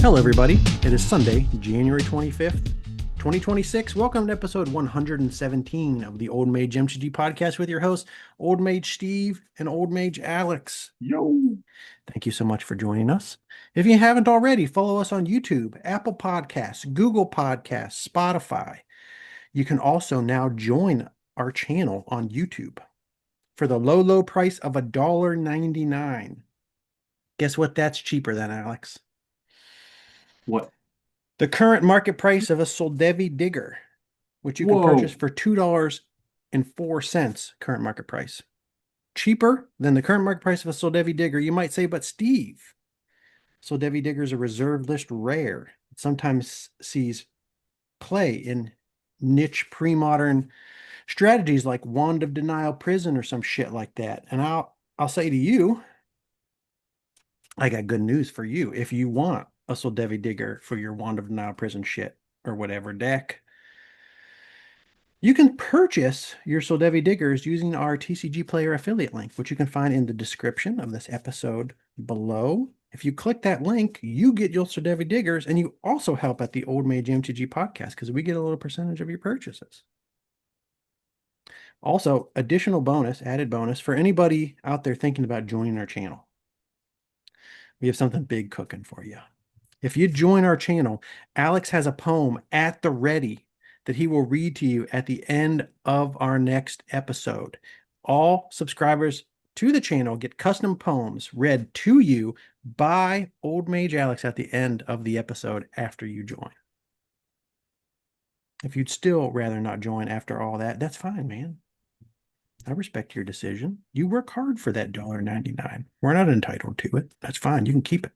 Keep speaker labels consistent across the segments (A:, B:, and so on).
A: Hello, everybody. It is Sunday, January 25th, 2026. Welcome to episode 117 of the Old Mage MTG podcast with your hosts, Old Mage Steve and Old Mage Alex.
B: Yo.
A: Thank you so much for joining us. If you haven't already, follow us on YouTube, Apple Podcasts, Google Podcasts, Spotify. You can also now join our channel on YouTube for the low, low price of $1.99. Guess what that's cheaper than, Alex?
B: What?
A: The current market price of a Soldevi Digger, which you can
B: Whoa.
A: purchase for $2.04 current market price. Cheaper than the current market price of a Soldevi Digger. You might say, but Steve, Soldevi Digger is a reserve list rare. It sometimes sees play in niche pre-modern strategies like Wand of Denial Prison or some shit like that. And I'll say to you, I got good news for you. If you want a Soldevi Digger for your Wand of Denial Prison shit or whatever deck, you can purchase your Soldevi Diggers using our TCG Player affiliate link, which you can find in the description of this episode below. If you click that link, you get your Soldevi Diggers, and you also help at the Old Mage MTG podcast because we get a little percentage of your purchases. Also, additional bonus, added bonus for anybody out there thinking about joining our channel. We have something big cooking for you. If you join our channel, Alex has a poem at the ready that he will read to you at the end of our next episode. All subscribers to the channel get custom poems read to you by Old Mage Alex at the end of the episode after you join. If you'd still rather not join after all that, that's fine, man. I respect your decision. You work hard for that $1.99. We're not entitled to it. That's fine. You can keep it.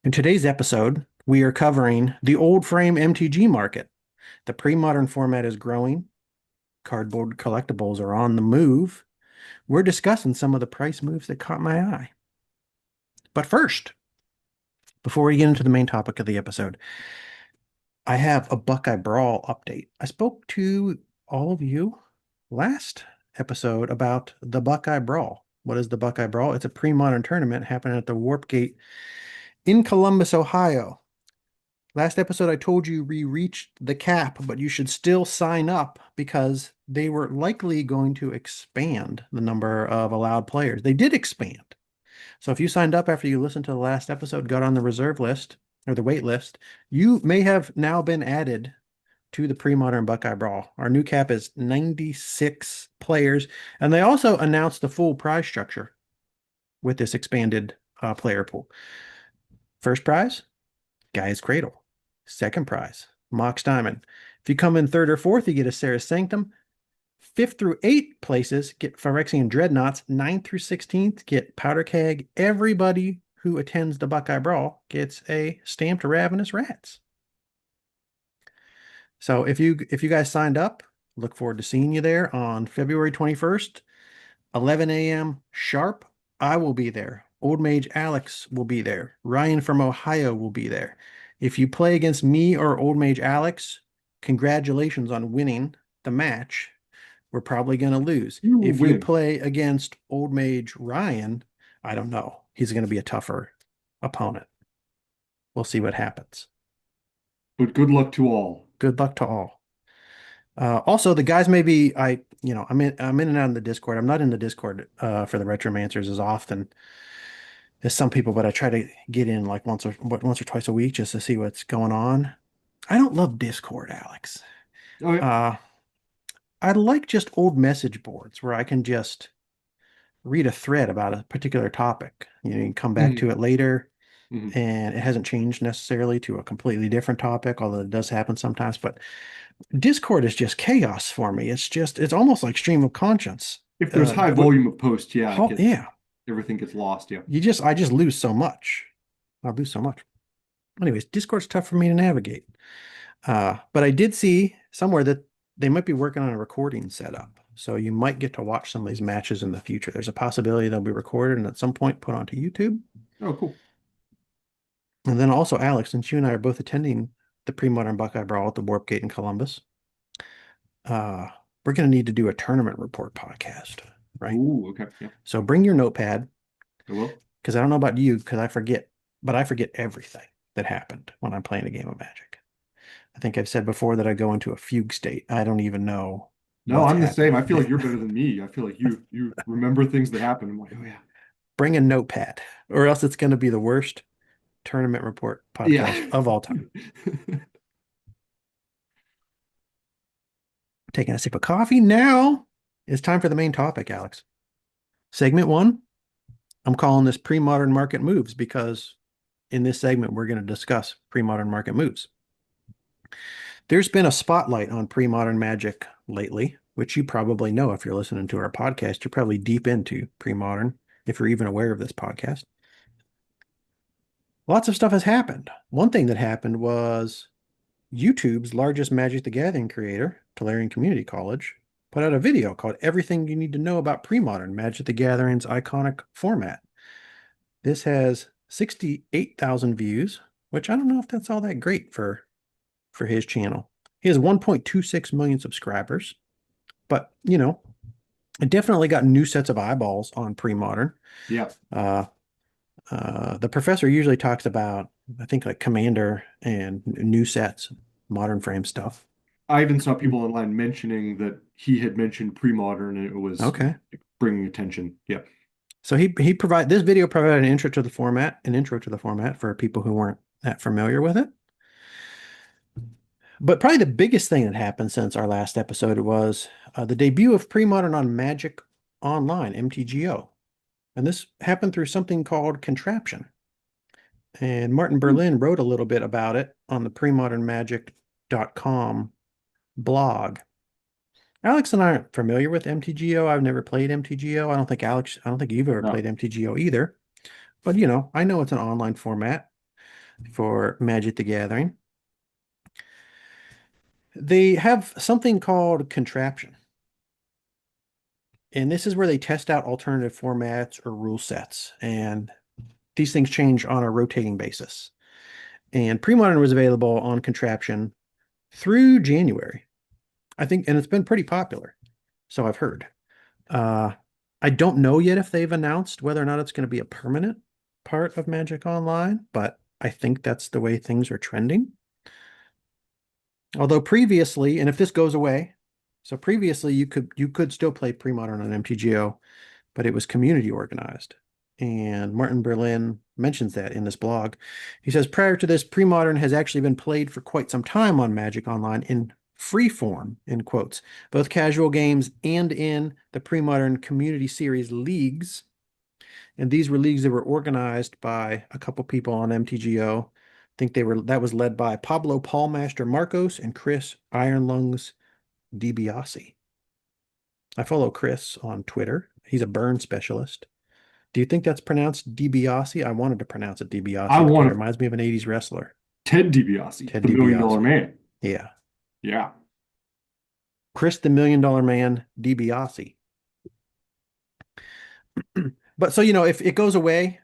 A: In today's episode, we are covering the old frame MTG market. The pre-modern format is growing. Cardboard collectibles are on the move. We're discussing some of the price moves that caught my eye. But first, before we get into the main topic of the episode, I have a Buckeye Brawl update. I spoke to all of you last episode about the Buckeye Brawl. What is the Buckeye Brawl? It's a pre-modern tournament happening at the Warp Gate in Columbus, Ohio. Last episode, I told you we reached the cap, but you should still sign up because they were likely going to expand the number of allowed players. They did expand. So if you signed up after you listened to the last episode, got on the reserve list or the wait list, you may have now been added to the pre-modern Buckeye Brawl. Our new cap is 96 players, and they also announced the full prize structure with this expanded player pool. First prize, Guy's Cradle. Second prize, Mox Diamond. If you come in third or fourth, you get a Sarah's Sanctum. 5th through 8th places get Phyrexian Dreadnoughts. 9th through 16th get Powder Keg. Everybody who attends the Buckeye Brawl gets a stamped Ravenous Rats. So if you guys signed up, look forward to seeing you there on February 21st, 11 a.m. sharp. I will be there. Old Mage Alex will be there. Ryan from Ohio will be there. If you play against me or Old Mage Alex, congratulations on winning the match. We're probably going to lose. If you play against Old Mage Ryan, I don't know. He's going to be a tougher opponent. We'll see what happens.
B: But good luck to all.
A: Good luck to all. Also, the guys I'm in and out in the Discord. I'm not in the Discord for the Retromancers as often as some people, but I try to get in like once or twice a week just to see what's going on. I don't love Discord, Alex.
B: Oh, yeah.
A: I like just old message boards where I can just read a thread about a particular topic. You can come back to it later, and it hasn't changed necessarily to a completely different topic, although it does happen sometimes. But Discord is just chaos for me. It's almost like stream of conscience.
B: If there's high volume of posts,
A: yeah,
B: everything gets lost. Yeah.
A: I just lose so much. I lose so much. Anyways, Discord's tough for me to navigate. But I did see somewhere that they might be working on a recording setup. So you might get to watch some of these matches in the future. There's a possibility they'll be recorded and at some point put onto YouTube.
B: Oh, cool.
A: And then also, Alex, since you and I are both attending the Premodern Buckeye Brawl at the Warp Gate in Columbus, we're going to need to do a tournament report podcast, right?
B: Ooh, okay. Yeah.
A: So bring your notepad.
B: I will.
A: Because I don't know about you, because I forget but I forget everything that happened when I'm playing a game of Magic. I think I've said before that I go into a fugue state. I don't even know
B: No,
A: what's
B: I'm the same. I
A: happening.
B: feel like you're better than me. I feel like you remember things that happen. I'm like, oh yeah.
A: Bring a notepad, or else it's going to be the worst tournament report
B: Yeah.
A: podcast of all time. Taking a sip of coffee now. It's time for the main topic, Alex. Segment one, I'm calling this pre-modern market moves because in this segment, we're going to discuss pre-modern market moves. There's been a spotlight on pre-modern Magic lately, which you probably know if you're listening to our podcast. You're probably deep into pre-modern if you're even aware of this podcast. Lots of stuff has happened. One thing that happened was YouTube's largest Magic the Gathering creator, Tolarian Community College, put out a video called Everything You Need to Know About Premodern, Magic the Gathering's iconic format. This has 68,000 views, which I don't know if that's all that great for his channel. He has 1.26 million subscribers, but it definitely got new sets of eyeballs on Premodern.
B: Yeah.
A: The professor usually talks about, I think, like Commander and new sets, modern frame stuff.
B: I even saw people online mentioning that he had mentioned pre-modern and it was
A: Okay.
B: bringing attention. Yeah.
A: So he this video provided an intro to the format for people who weren't that familiar with it. But probably the biggest thing that happened since our last episode was the debut of Premodern on Magic Online, MTGO. And this happened through something called Contraption. And Martin Berlin wrote a little bit about it on the premodernmagic.com blog. Alex and I aren't familiar with MTGO. I've never played MTGO. I don't think you've ever
B: No.
A: played MTGO either. But I know it's an online format for Magic the Gathering. They have something called Contraption. And this is where they test out alternative formats or rule sets. And these things change on a rotating basis. And Premodern was available on Contraption through January, I think, and it's been pretty popular. So I've heard. I don't know yet if they've announced whether or not it's going to be a permanent part of Magic Online, but I think that's the way things are trending. Although previously, and if this goes away, so previously you could still play Premodern on MTGO, but it was community organized. And Martin Berlin mentions that in this blog. He says, prior to this, Premodern has actually been played for quite some time on Magic Online in free form, in quotes, both casual games and in the Premodern Community Series leagues. And these were leagues that were organized by a couple people on MTGO. I think that was led by Pablo Paulmaster Marcos and Chris Ironlungs DiBiase. I follow Chris on Twitter. He's a burn specialist. Do you think that's pronounced DiBiase? I wanted to pronounce it
B: I
A: DiBiase because it
B: want
A: reminds me of an 80s wrestler.
B: Ted DiBiase,
A: Ted
B: the $1 Million
A: DiBiase.
B: Man.
A: Yeah.
B: Yeah.
A: Chris the $1 Million Man DiBiase. But so, if it goes away,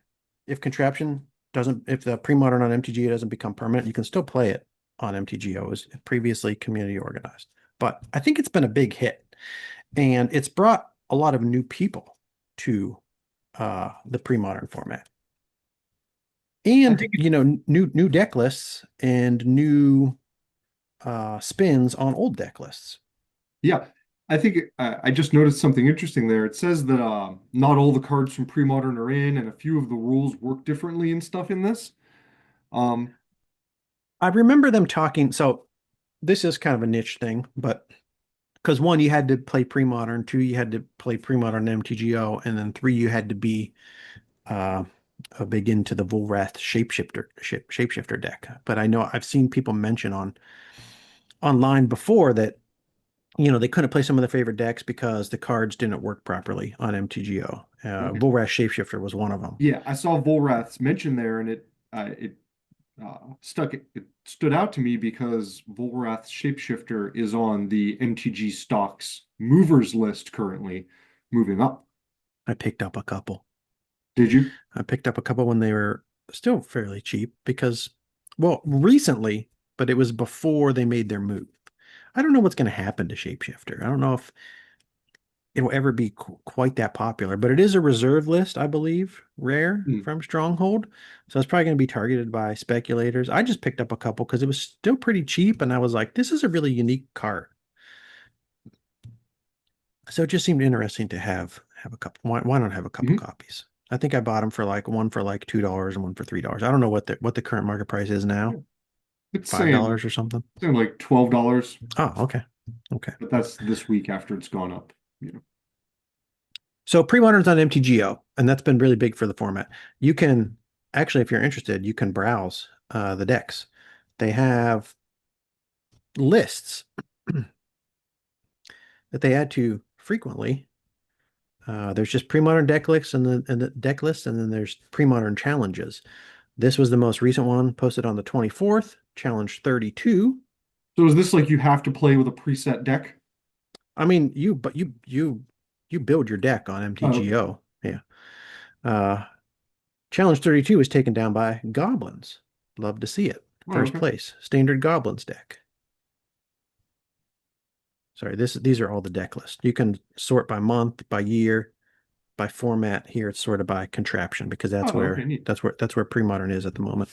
A: if the Premodern on MTG doesn't become permanent, you can still play it on MTGO as previously community organized. But I think it's been a big hit. And it's brought a lot of new people to the Premodern format. And, new deck lists and new spins on old deck lists.
B: Yeah. I think I just noticed something interesting there. It says that not all the cards from Premodern are in, and a few of the rules work differently and stuff in this.
A: I remember them talking. So this is kind of a niche thing, but because one, you had to play Premodern, two, you had to play Premodern MTGO, and then three, you had to be a big into the Volrath shapeshifter deck. But I know I've seen people mention online before that they couldn't play some of their favorite decks because the cards didn't work properly on MTGO.
B: Okay.
A: Volrath Shapeshifter was one of them.
B: Yeah, I saw Volrath's mentioned there, and it stood out to me because Volrath Shapeshifter is on the MTG stocks movers list currently, moving up.
A: I picked up a couple.
B: Did you?
A: I picked up a couple when they were still fairly cheap because, well, recently, but it was before they made their move. I don't know what's going to happen to Shapeshifter. I don't know if it'll ever be quite that popular. But it is a reserve list, I believe, rare
B: Mm.
A: from Stronghold. So it's probably going to be targeted by speculators. I just picked up a couple because it was still pretty cheap, and I was like, this is a really unique card. So it just seemed interesting to have a couple. Why not have a couple
B: Hmm.
A: copies? I think I bought them for like one for like $2 and one for $3. I don't know what the current market price is
B: Yeah.
A: now.
B: It's
A: $5 or something.
B: saying like $12,
A: Oh, okay. Okay.
B: but that's this week after it's gone up. You know.
A: So pre-modern's on MTGO, and that's been really big for the format. You can actually, if you're interested, you can browse the decks. They have lists that they add to frequently. There's just pre-modern deck lists and the deck lists, and then there's pre-modern challenges. This was the most recent one posted on the 24th, challenge 32.
B: So is this like you have to play with a preset deck?
A: I mean, you build your deck on
B: Oh, okay.
A: MTGO. Yeah. Uh, challenge 32 was taken down by Goblins. Love to see it.
B: Oh,
A: First
B: okay.
A: place, standard Goblins deck. Sorry, these are all the deck lists. You can sort by month, by year, by format. Here it's sorted by contraption because that's
B: Oh, okay,
A: where
B: neat.
A: pre-modern is at the moment.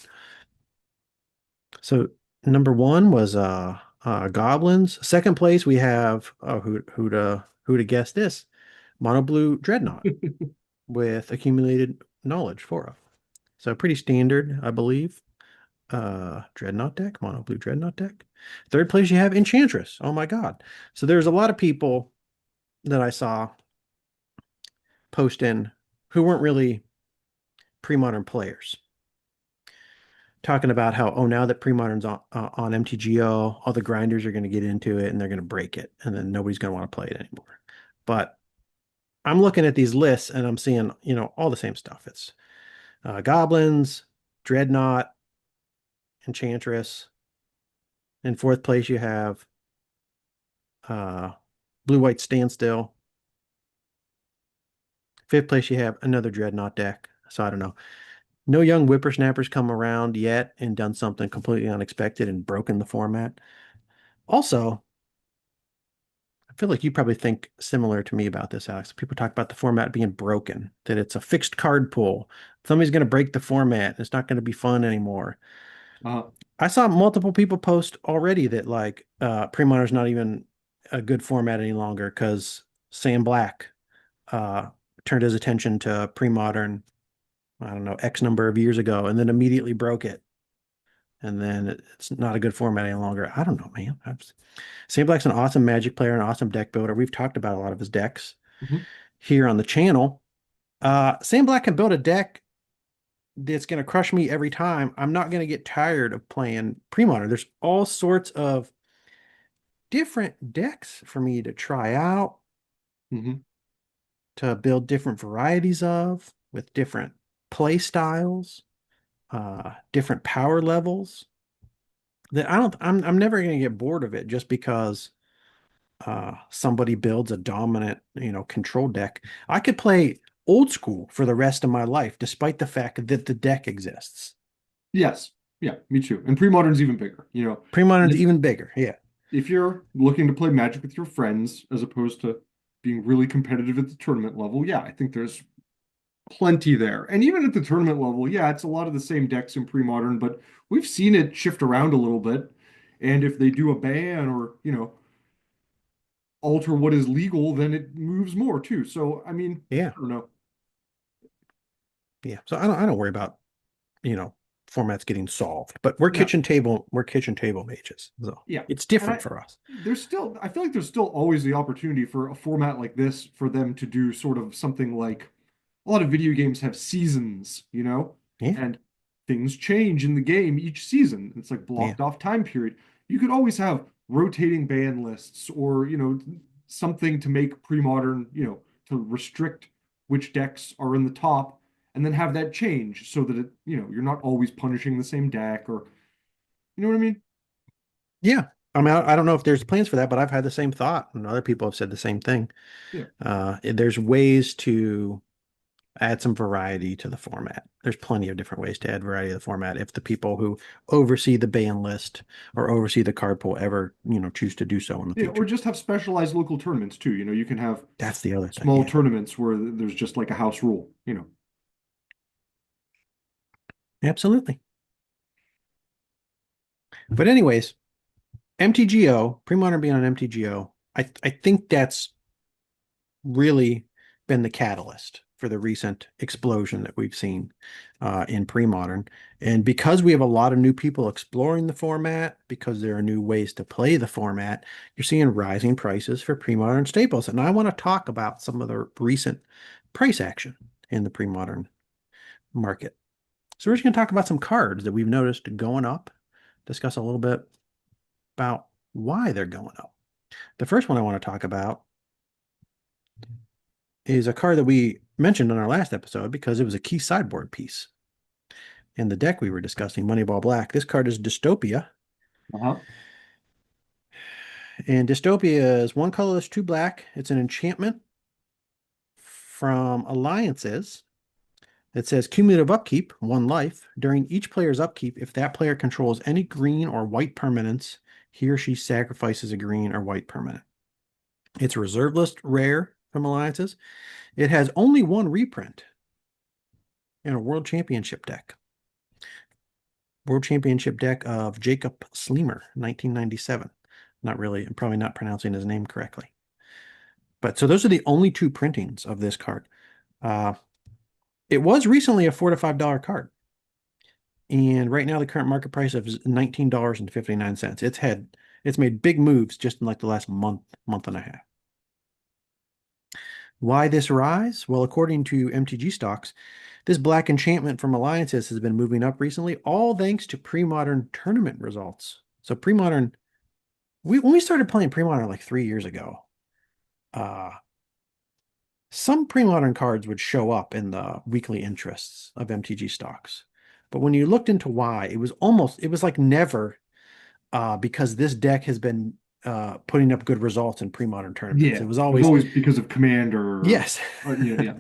A: So number one was Goblins. Second place we have who'd guess this? Mono Blue Dreadnought with accumulated knowledge 4 of. So pretty standard, I believe. Dreadnought deck, Mono Blue Dreadnought deck. Third place you have Enchantress. Oh my God. So there's a lot of people that I saw post in who weren't really pre-modern players talking about how, oh, now that pre-modern's on MTGO, all the grinders are going to get into it and they're going to break it, and then nobody's going to want to play it anymore. But I'm looking at these lists and I'm seeing, all the same stuff. It's Goblins, Dreadnought, Enchantress. In fourth place, you have uh, Blue White Standstill. Fifth place, you have another Dreadnought deck. So I don't know. No young whippersnappers come around yet and done something completely unexpected and broken the format. Also, I feel like you probably think similar to me about this, Alex. People talk about the format being broken, that it's a fixed card pool. Somebody's going to break the format. It's not going to be fun anymore.
B: Uh,
A: I saw multiple people post already that like Premodern's not even a good format any longer because Sam Black uh, turned his attention to Premodern, I don't know, X number of years ago, and then immediately broke it. And then it's not a good format any longer. I don't know, man. Sam Black's an awesome Magic player, an awesome deck builder. We've talked about a lot of his decks
B: mhm.
A: here on the channel. Sam Black can build a deck that's going to crush me every time. I'm not going to get tired of playing Premodern. There's all sorts of different decks for me to try out,
B: Mhm.
A: to build different varieties of, with different play styles, different power levels. That I'm never going to get bored of it just because somebody builds a dominant, control deck. I could play old school for the rest of my life, despite the fact that the deck exists.
B: Yes. Yeah, me too. And pre-modern's even bigger, you know.
A: Premodern's
B: And
A: even bigger. Yeah.
B: if you're looking to play Magic with your friends as opposed to being really competitive at the tournament level, yeah, I think there's plenty there. And even at the tournament level, yeah, it's a lot of the same decks in pre-modern, but we've seen it shift around a little bit. And if they do a ban or, alter what is legal, then it moves more too. So, I mean,
A: Yeah.
B: I don't know.
A: Yeah. So I don't worry about, you know, formats getting solved, but we're kitchen table mages. So
B: Yeah.
A: it's
B: And
A: different for us.
B: I feel like there's still always the opportunity for a format like this for them to do sort of something like a lot of video games have seasons,
A: Yeah.
B: and things change in the game each season. It's like
A: Yeah.
B: blocked off time period. You could always have rotating ban lists or, something to make pre-modern, to restrict which decks are in the top and then have that change so that you're not always punishing the same deck or, you know what I mean?
A: Yeah. I mean, I don't know if there's plans for that, but I've had the same thought, and other people have said the same thing.
B: Yeah.
A: There's ways to add some variety to the format. There's plenty of different ways to add variety to the format if the people who oversee the ban list or oversee the card pool ever, choose to do so in the
B: Yeah, or
A: future.
B: just have specialized local tournaments too. You can have
A: That's the other thing.
B: small
A: Yeah,
B: tournaments where there's just like a house rule.
A: absolutely. But anyways, MTGO, pre-modern being on MTGO, I think that's really been the catalyst for the recent explosion that we've seen in pre-modern. And because we have a lot of new people exploring the format, because there are new ways to play the format, you're seeing rising prices for pre-modern staples. And I want to talk about some of the recent price action in the pre-modern market. So we're just going to talk about some cards that we've noticed going up, discuss a little bit about why they're going up. The first one I want to talk about is a card that we mentioned on our last episode because it was a key sideboard piece in the deck we were discussing, Moneyball Black. This card is Dystopia.
B: Uh-huh.
A: And Dystopia is one colorless, two black. It's an enchantment from Alliances. It says cumulative upkeep, one life. During each player's upkeep, if that player controls any green or white permanents, he or she sacrifices a green or white permanent. It's a reserve list rare from Alliances. It has only one reprint in a World Championship deck. World Championship deck of Jacob Sleemer, 1997. Not really, I'm probably not pronouncing his name correctly. But so those are the only two printings of this card. Uh, it was recently a $4 to $5 card. And right now the current market price of $19.59. It's made big moves just in like the last month and a half. Why this rise? Well, according to MTG stocks, this black enchantment from Alliances has been moving up recently, all thanks to pre-modern tournament results. So pre-modern, when we started playing pre-modern like 3 years ago, uh, some pre-modern cards would show up in the weekly interests of MTG stocks. But when you looked into why, it was like never, because this deck has been putting up good results in pre-modern tournaments.
B: Yeah,
A: It was
B: it was
A: always,
B: always because of command
A: yes.
B: yeah.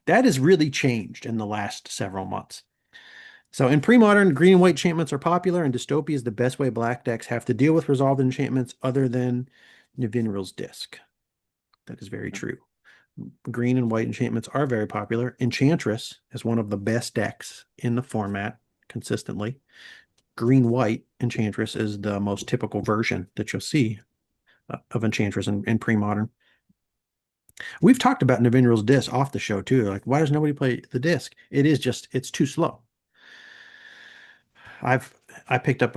A: That has really changed in the last several months. So in pre-modern, green and white enchantments are popular, and Dystopia is the best way black decks have to deal with resolved enchantments other than Nivinril's Disc. That is very true. Green and white enchantments are very popular. Enchantress is one of the best decks in the format consistently. Green-white Enchantress is the most typical version that you'll see of Enchantress in pre-modern. We've talked about Nivinril's Disc off the show too. Like, why does nobody play the disc? It's too slow. I picked up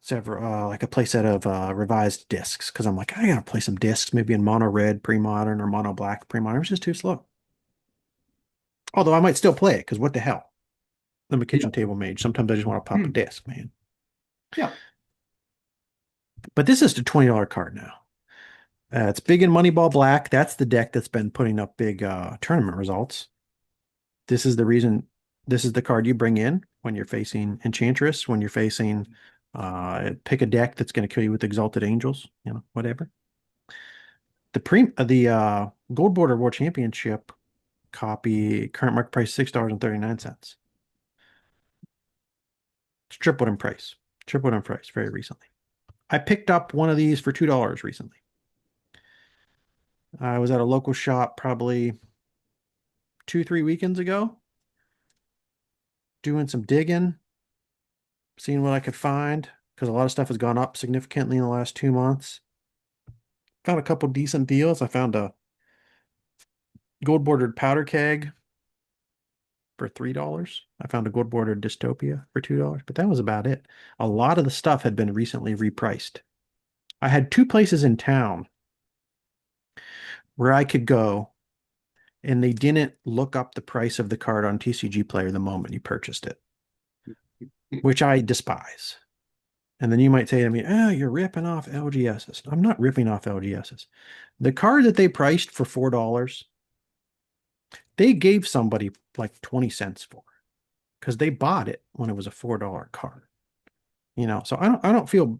A: several like a playset of revised discs because I'm like, I gotta play some discs, maybe in mono red pre-modern or mono black pre-modern. It's just too slow. Although I might still play it because what the hell? I'm a
B: Yeah.
A: kitchen table mage. Sometimes I just want to pop a
B: Hmm.
A: disc, man.
B: Yeah.
A: But this is a $20 card now. It's big in Moneyball Black. That's the deck that's been putting up big tournament results. This is the reason. This is the card you bring in when you're facing Enchantress, when you're facing pick a deck that's going to kill you with Exalted Angels, whatever. The Gold Border World Championship copy current market price $6.39. It's tripled in price. Tripled in price very recently. I picked up one of these for $2 recently. I was at a local shop probably 2, 3 weekends ago, doing some digging, seeing what I could find because a lot of stuff has gone up significantly in the last 2 months. Found a couple decent deals. I found a gold bordered powder keg for $3. I found a gold bordered Dystopia for $2, but that was about it. A lot of the stuff had been recently repriced. I had two places in town where I could go and they didn't look up the price of the card on TCG Player the moment you purchased it, which I despise. And then you might say to me, oh, you're ripping off LGSs. I'm not ripping off LGSs. The card that they priced for $4, they gave somebody like 20 cents for because they bought it when it was a $4 card. So I don't feel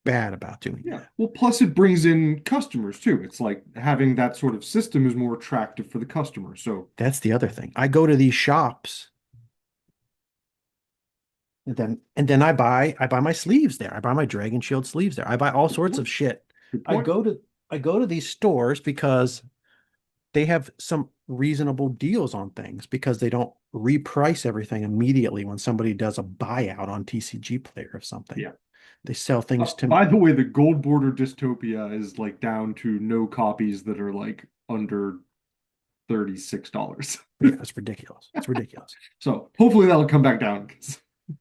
A: bad about doing
B: Yeah.
A: that.
B: Well, plus it brings in customers too. It's like having that sort of system is more attractive for the customer. So,
A: That's the other thing. I go to these shops and then I buy my sleeves there. I buy my Dragon Shield sleeves there. I buy all
B: good
A: sorts
B: point.
A: of shit.
B: Good
A: I
B: point.
A: go to I go to these stores because they have some reasonable deals on things because they don't reprice everything immediately when somebody does a buyout on TCG Player or something.
B: Yeah.
A: They sell things to
B: By the way, the gold border Dystopia is like down to no copies that are like under $36.
A: yeah, it's ridiculous. It's ridiculous.
B: So hopefully that'll come back down.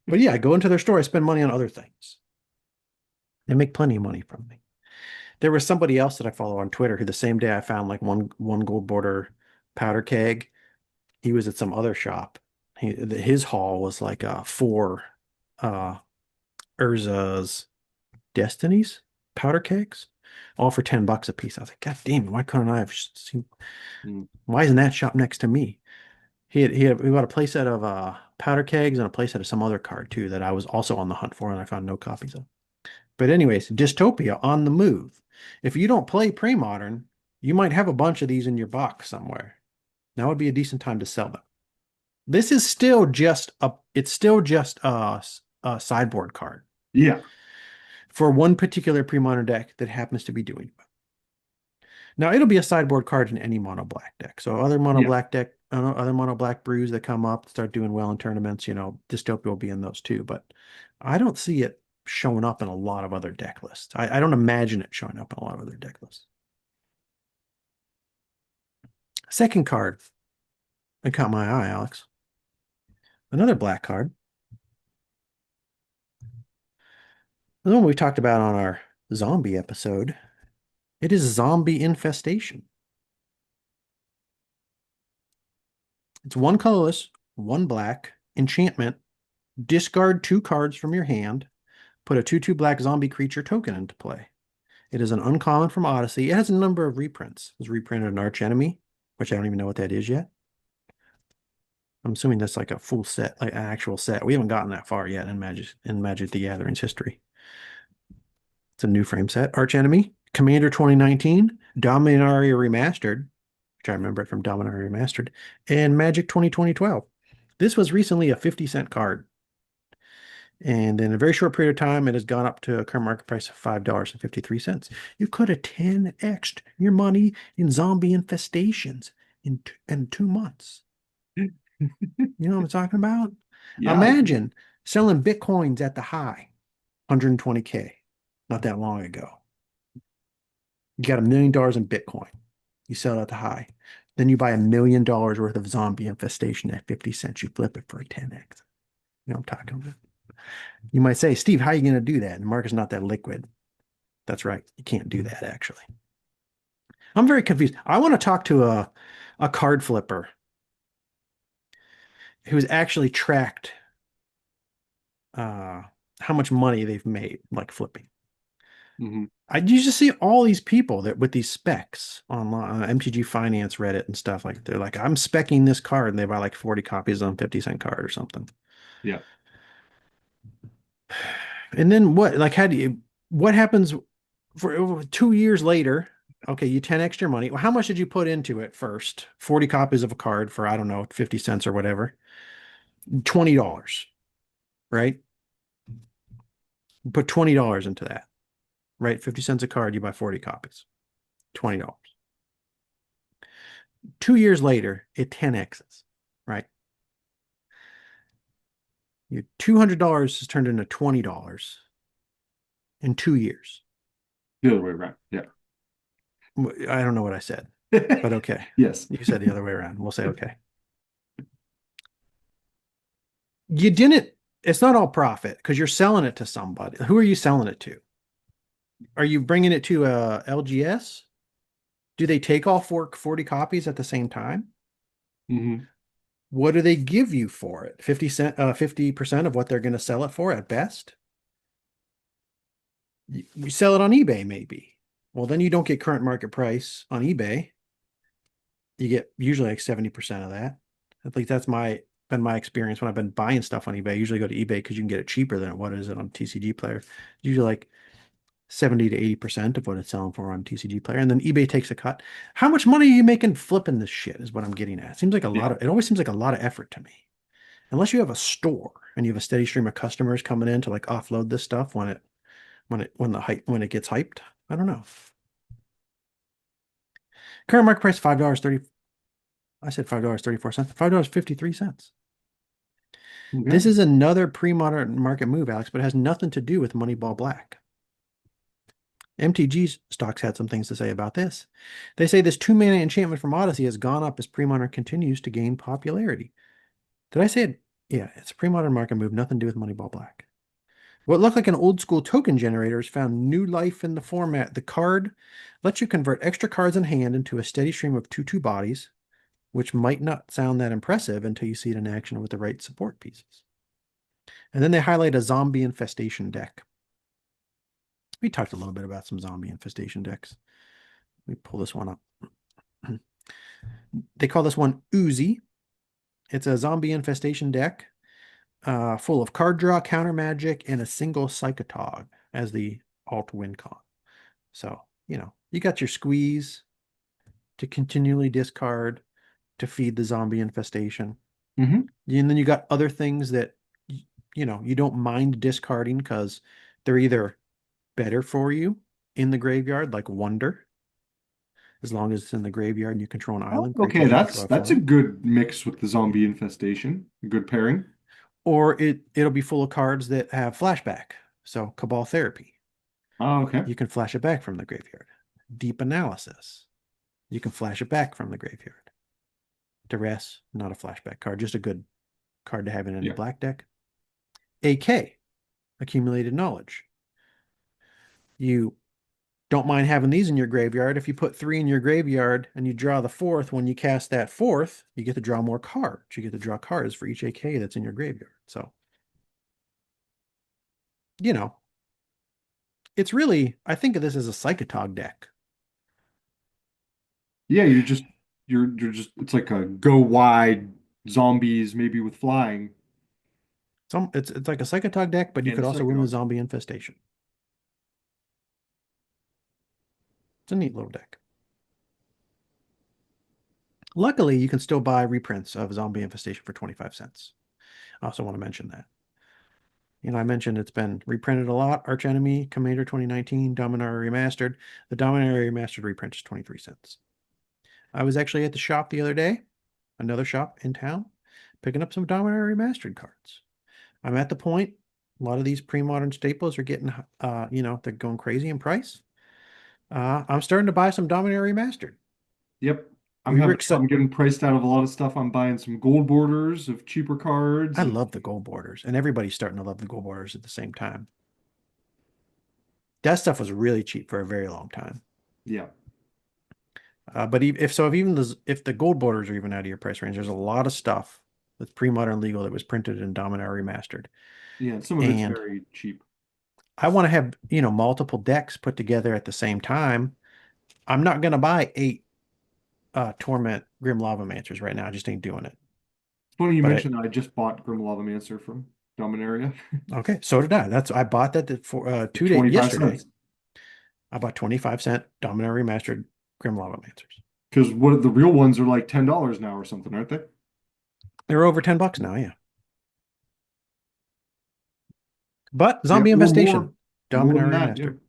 A: But yeah, I go into their store, I spend money on other things. They make plenty of money from me. There was somebody else that I follow on Twitter who the same day I found like one gold border powder keg, he was at some other shop. His haul was like four uh Urza's Destinies powder kegs, all for $10 a piece. I was like, God damn it, why couldn't I have seen,
B: Mm.
A: why isn't that shop next to me? We got a playset of powder kegs and a playset of some other card too that I was also on the hunt for and I found no copies of. But anyways, Dystopia on the move. If you don't play pre-modern, you might have a bunch of these in your box somewhere. Now would be a decent time to sell them. This is still just a sideboard card
B: Yeah.
A: for one particular pre-modern deck that happens to be doing well. Now it'll be a sideboard card in any mono black deck. So
B: Yeah.
A: other mono black brews that come up start doing well in tournaments, Dystopia will be in those too. But I don't see it showing up in a lot of other deck lists. I don't imagine it showing up in a lot of other deck lists. Second card that caught my eye, Alex. Another black card. The one we talked about on our zombie episode. It is Zombie Infestation. It's one colorless, one black, enchantment. Discard 2 cards from your hand. Put a 2/2 black zombie creature token into play. It is an uncommon from Odyssey. It has a number of reprints. It was reprinted an Arch Enemy, which I don't even know what that is yet. I'm assuming that's like a full set, like an actual set. We haven't gotten that far yet in Magic the Gathering's history. It's a new frame set. Arch Enemy, Commander 2019, Dominaria Remastered, which I remember it from Dominaria Remastered, and Magic 2012. This was recently a 50-cent card. And in a very short period of time, it has gone up to a current market price of $5.53. You could have 10x'd your money in zombie infestations in 2 months. You know what I'm talking about?
B: Yeah, I do.
A: Imagine selling Bitcoins at the high, 120K, not that long ago. You got $1 million in Bitcoin. You sell it at the high. Then you buy $1 million worth of zombie infestation at 50 cents. You flip it for a 10x. You know what I'm talking about? You might say, Steve, how are you going to do that? And the market's not that liquid. That's right. You can't do that, actually. I'm very confused. I want to talk to a card flipper who's actually tracked uh, how much money they've made, like flipping.
B: Hmm.
A: You just see all these people that with these specs online, MTG Finance, Reddit, and stuff like they're like, I'm specking this card, and they buy like 40 copies on 50-cent card or something.
B: Yeah.
A: And then what? Like, what happens for 2 years later? Okay, you 10 extra money. Well, how much did you put into it first? 40 copies of a card for, I don't know, 50 cents or whatever. $20, right? You put $20 into that, right? 50 cents a card, you buy 40 copies. $20. 2 years later, it 10x's, right? Your $200 has turned into $20 in 2 years.
B: The other way around. Yeah.
A: I don't know what I said, but okay.
B: Yes.
A: You said the other way around. We'll say okay. You didn't, it's not all profit because you're selling it to somebody. Who are you selling it to? Are you bringing it to a LGS? Do they take all 40 copies at the same time?
B: Hmm.
A: What do they give you for it? 50% of what they're going to sell it for at best? You sell it on eBay, maybe. Well, then you don't get current market price on eBay. You get usually like 70% of that. At least that's been my experience when I've been buying stuff on eBay. I usually go to eBay because you can get it cheaper than what is it on TCG Player. Usually like 70 to 80% of what it's selling for on TCG Player, and then eBay takes a cut. How much money are you making flipping this shit is what I'm getting at. It seems like a lot
B: Yeah.
A: of, it always seems like a lot of effort to me. Unless you have a store and you have a steady stream of customers coming in to like offload this stuff when it gets hyped. I don't know. Current market price $5.30. I said $5.34. $5.53.
B: Okay.
A: This is another pre-modern market move, Alex, but it has nothing to do with Moneyball Black. MTG's stocks had some things to say about this. They say this 2-mana enchantment from Odyssey has gone up as pre-modern continues to gain popularity. Did I say it? Yeah, it's a pre-modern market move, nothing to do with Moneyball Black. What looked like an old school token generator has found new life in the format. The card lets you convert extra cards in hand into a steady stream of 2/2 bodies, which might not sound that impressive until you see it in action with the right support pieces. And then they highlight a zombie infestation deck. We talked a little bit about some zombie infestation decks. Let me pull this one up. They call this one Oozy. It's a zombie infestation deck full of card draw, counter magic, and a single Psychatog as the alt win con. So, you got your squeeze to continually discard to feed the zombie infestation.
B: Hmm.
A: And then you got other things that, you don't mind discarding because they're either better for you in the graveyard, like Wonder, as long as it's in the graveyard and you control an
B: Oh,
A: island,
B: okay,
A: creatures you control have
B: that's a
A: flying.
B: good mix with the zombie infestation. A good pairing.
A: Or it'll be full of cards that have flashback. So Cabal Therapy.
B: Oh, okay.
A: You can flash it back from the graveyard. Deep Analysis. You can flash it back from the graveyard. Duress, not a flashback card, just a good card to have in any
B: Yeah.
A: black deck. AK, Accumulated Knowledge. You don't mind having these in your graveyard. If you put 3 in your graveyard and you draw the fourth, when you cast that fourth, you get to draw more cards. You get to draw cards for each AK that's in your graveyard. So, you know, it's really, I think of this as a Psychatog deck.
B: Yeah, you're just it's like a go wide zombies maybe with flying
A: It's like a Psychatog deck, but you
B: and a
A: could also win with
B: psycho.
A: Zombie Infestation. It's a neat little deck. Luckily, you can still buy reprints of Zombie Infestation for 25 cents. I also want to mention that. I mentioned it's been reprinted a lot. Arch Enemy, Commander 2019, Dominaria Remastered. The Dominaria Remastered reprint is 23 cents. I was actually at the shop the other day, another shop in town, picking up some Dominaria Remastered cards. I'm at the point, a lot of these pre-modern staples are getting, they're going crazy in price. I'm starting to buy some Dominaria Remastered.
B: Yep. I'm
A: We were
B: having
A: excited.
B: I'm getting priced out of a lot of stuff. I'm buying some gold borders of cheaper cards
A: I
B: and
A: love the gold borders, and everybody's starting to love the gold borders at the same time. That stuff was really cheap for a very long time.
B: yeah.
A: But if the gold borders are even out of your price range, there's a lot of stuff that's pre-modern legal that was printed in Dominaria Remastered.
B: Yeah, and some of it's
A: And
B: very cheap.
A: I want to have, multiple decks put together at the same time. I'm not going to buy 8 Torment Grim Lavamancers right now. I just ain't doing it.
B: It's funny you
A: But
B: mentioned I just bought Grim Lavamancer from Dominaria
A: okay, so did I. I bought that for
B: for
A: 2 days
B: 25
A: yesterday.
B: cents.
A: I bought 25-cent Dominaria Remastered Grim Lavamancers.
B: Because what the real ones are like $10 now or something, aren't they?
A: They're over $10 now, yeah. But
B: Yeah,
A: Zombie
B: or
A: Infestation,
B: more than
A: Dominaria
B: that. Yeah.
A: Remastered.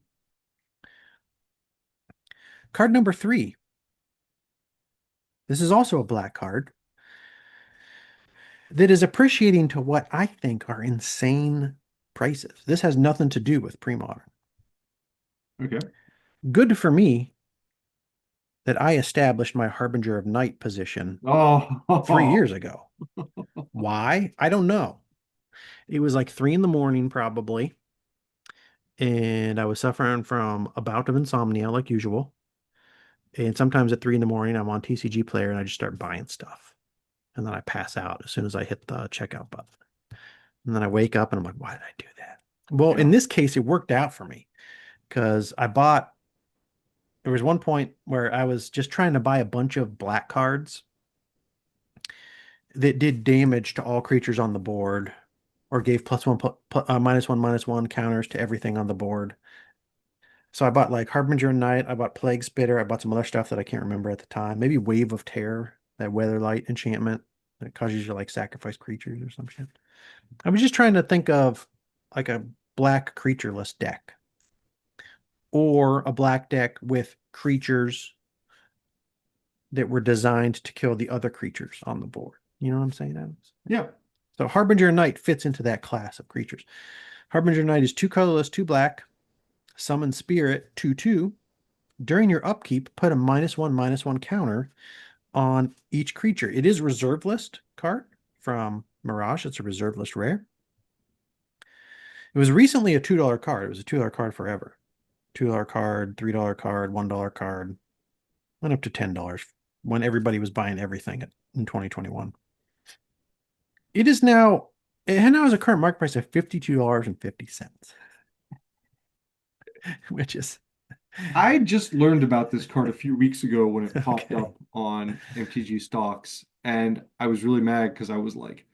A: Card number 3. This is also a black card that is appreciating to what I think are insane prices. This has nothing to do with pre-modern.
B: Okay.
A: Good for me that I established my Harbinger of Night position 3 years
B: Oh,
A: ago. Why? I don't know. It was like 3 in the morning, probably, and I was suffering from a bout of insomnia, like usual. And sometimes at 3 in the morning, I'm on TCG Player and I just start buying stuff, and then I pass out as soon as I hit the checkout button. And then I wake up and I'm like, why did I do that? Well, in
B: yeah.
A: this case, it worked out for me because there was one point where I was just trying to buy a bunch of black cards that did damage to all creatures on the board or gave +1, -1, -1 counters to everything on the board. So I bought like Harbinger of Night, I bought Plague Spitter, I bought some other stuff that I can't remember at the time. Maybe Wave of Terror, that Weatherlight enchantment that causes you to like sacrifice creatures or some shit. I was just trying to think of like a black creatureless deck or a black deck with creatures that were designed to kill the other creatures on the board. You know what I'm saying, Alex?
B: Yeah.
A: So Harbinger Knight fits into that class of creatures. Harbinger Knight is 2 colorless, 2 black, summon spirit, 2/2. During your upkeep, put a -1/-1 counter on each creature. It is reserve list card from Mirage. It's a reserve list rare. It was recently a $2 card. It was a $2 card forever. $2 card, $3 card, $1 card. Went up to $10 when everybody was buying everything in 2021. It is now, it now has a current market price of $52.50, which is
B: I just learned about this card a few weeks ago when it popped
A: okay.
B: up on MTG stocks, and I was really mad because I was like,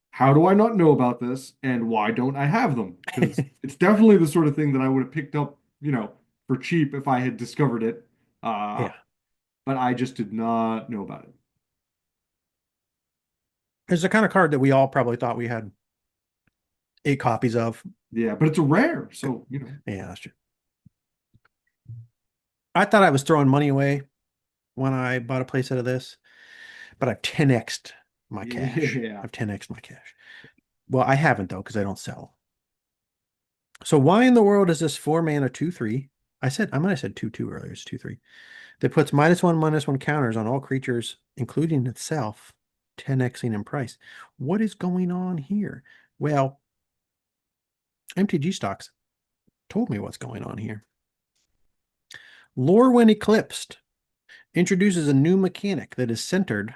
B: how do I not know about this, and why don't I have them? Because it's definitely the sort of thing that I would have picked up, for cheap if I had discovered it. Uh,
A: Yeah.
B: but I just did not know about it.
A: It's the kind of card that we all probably thought we had 8 copies of.
B: Yeah, but it's a rare, so.
A: Yeah, that's true. I thought I was throwing money away when I bought a playset of this, but I've 10x'd my cash.
B: Yeah.
A: I've 10x'd my cash. Well, I haven't though, because I don't sell. So why in the world is this 4 mana 2/3? I might have said 2/2 earlier. It's 2/3. That puts -1/-1 counters on all creatures, including itself, 10xing in price. What is going on here? Well, MTG stocks told me what's going on here. Lore when Eclipsed introduces a new mechanic that is centered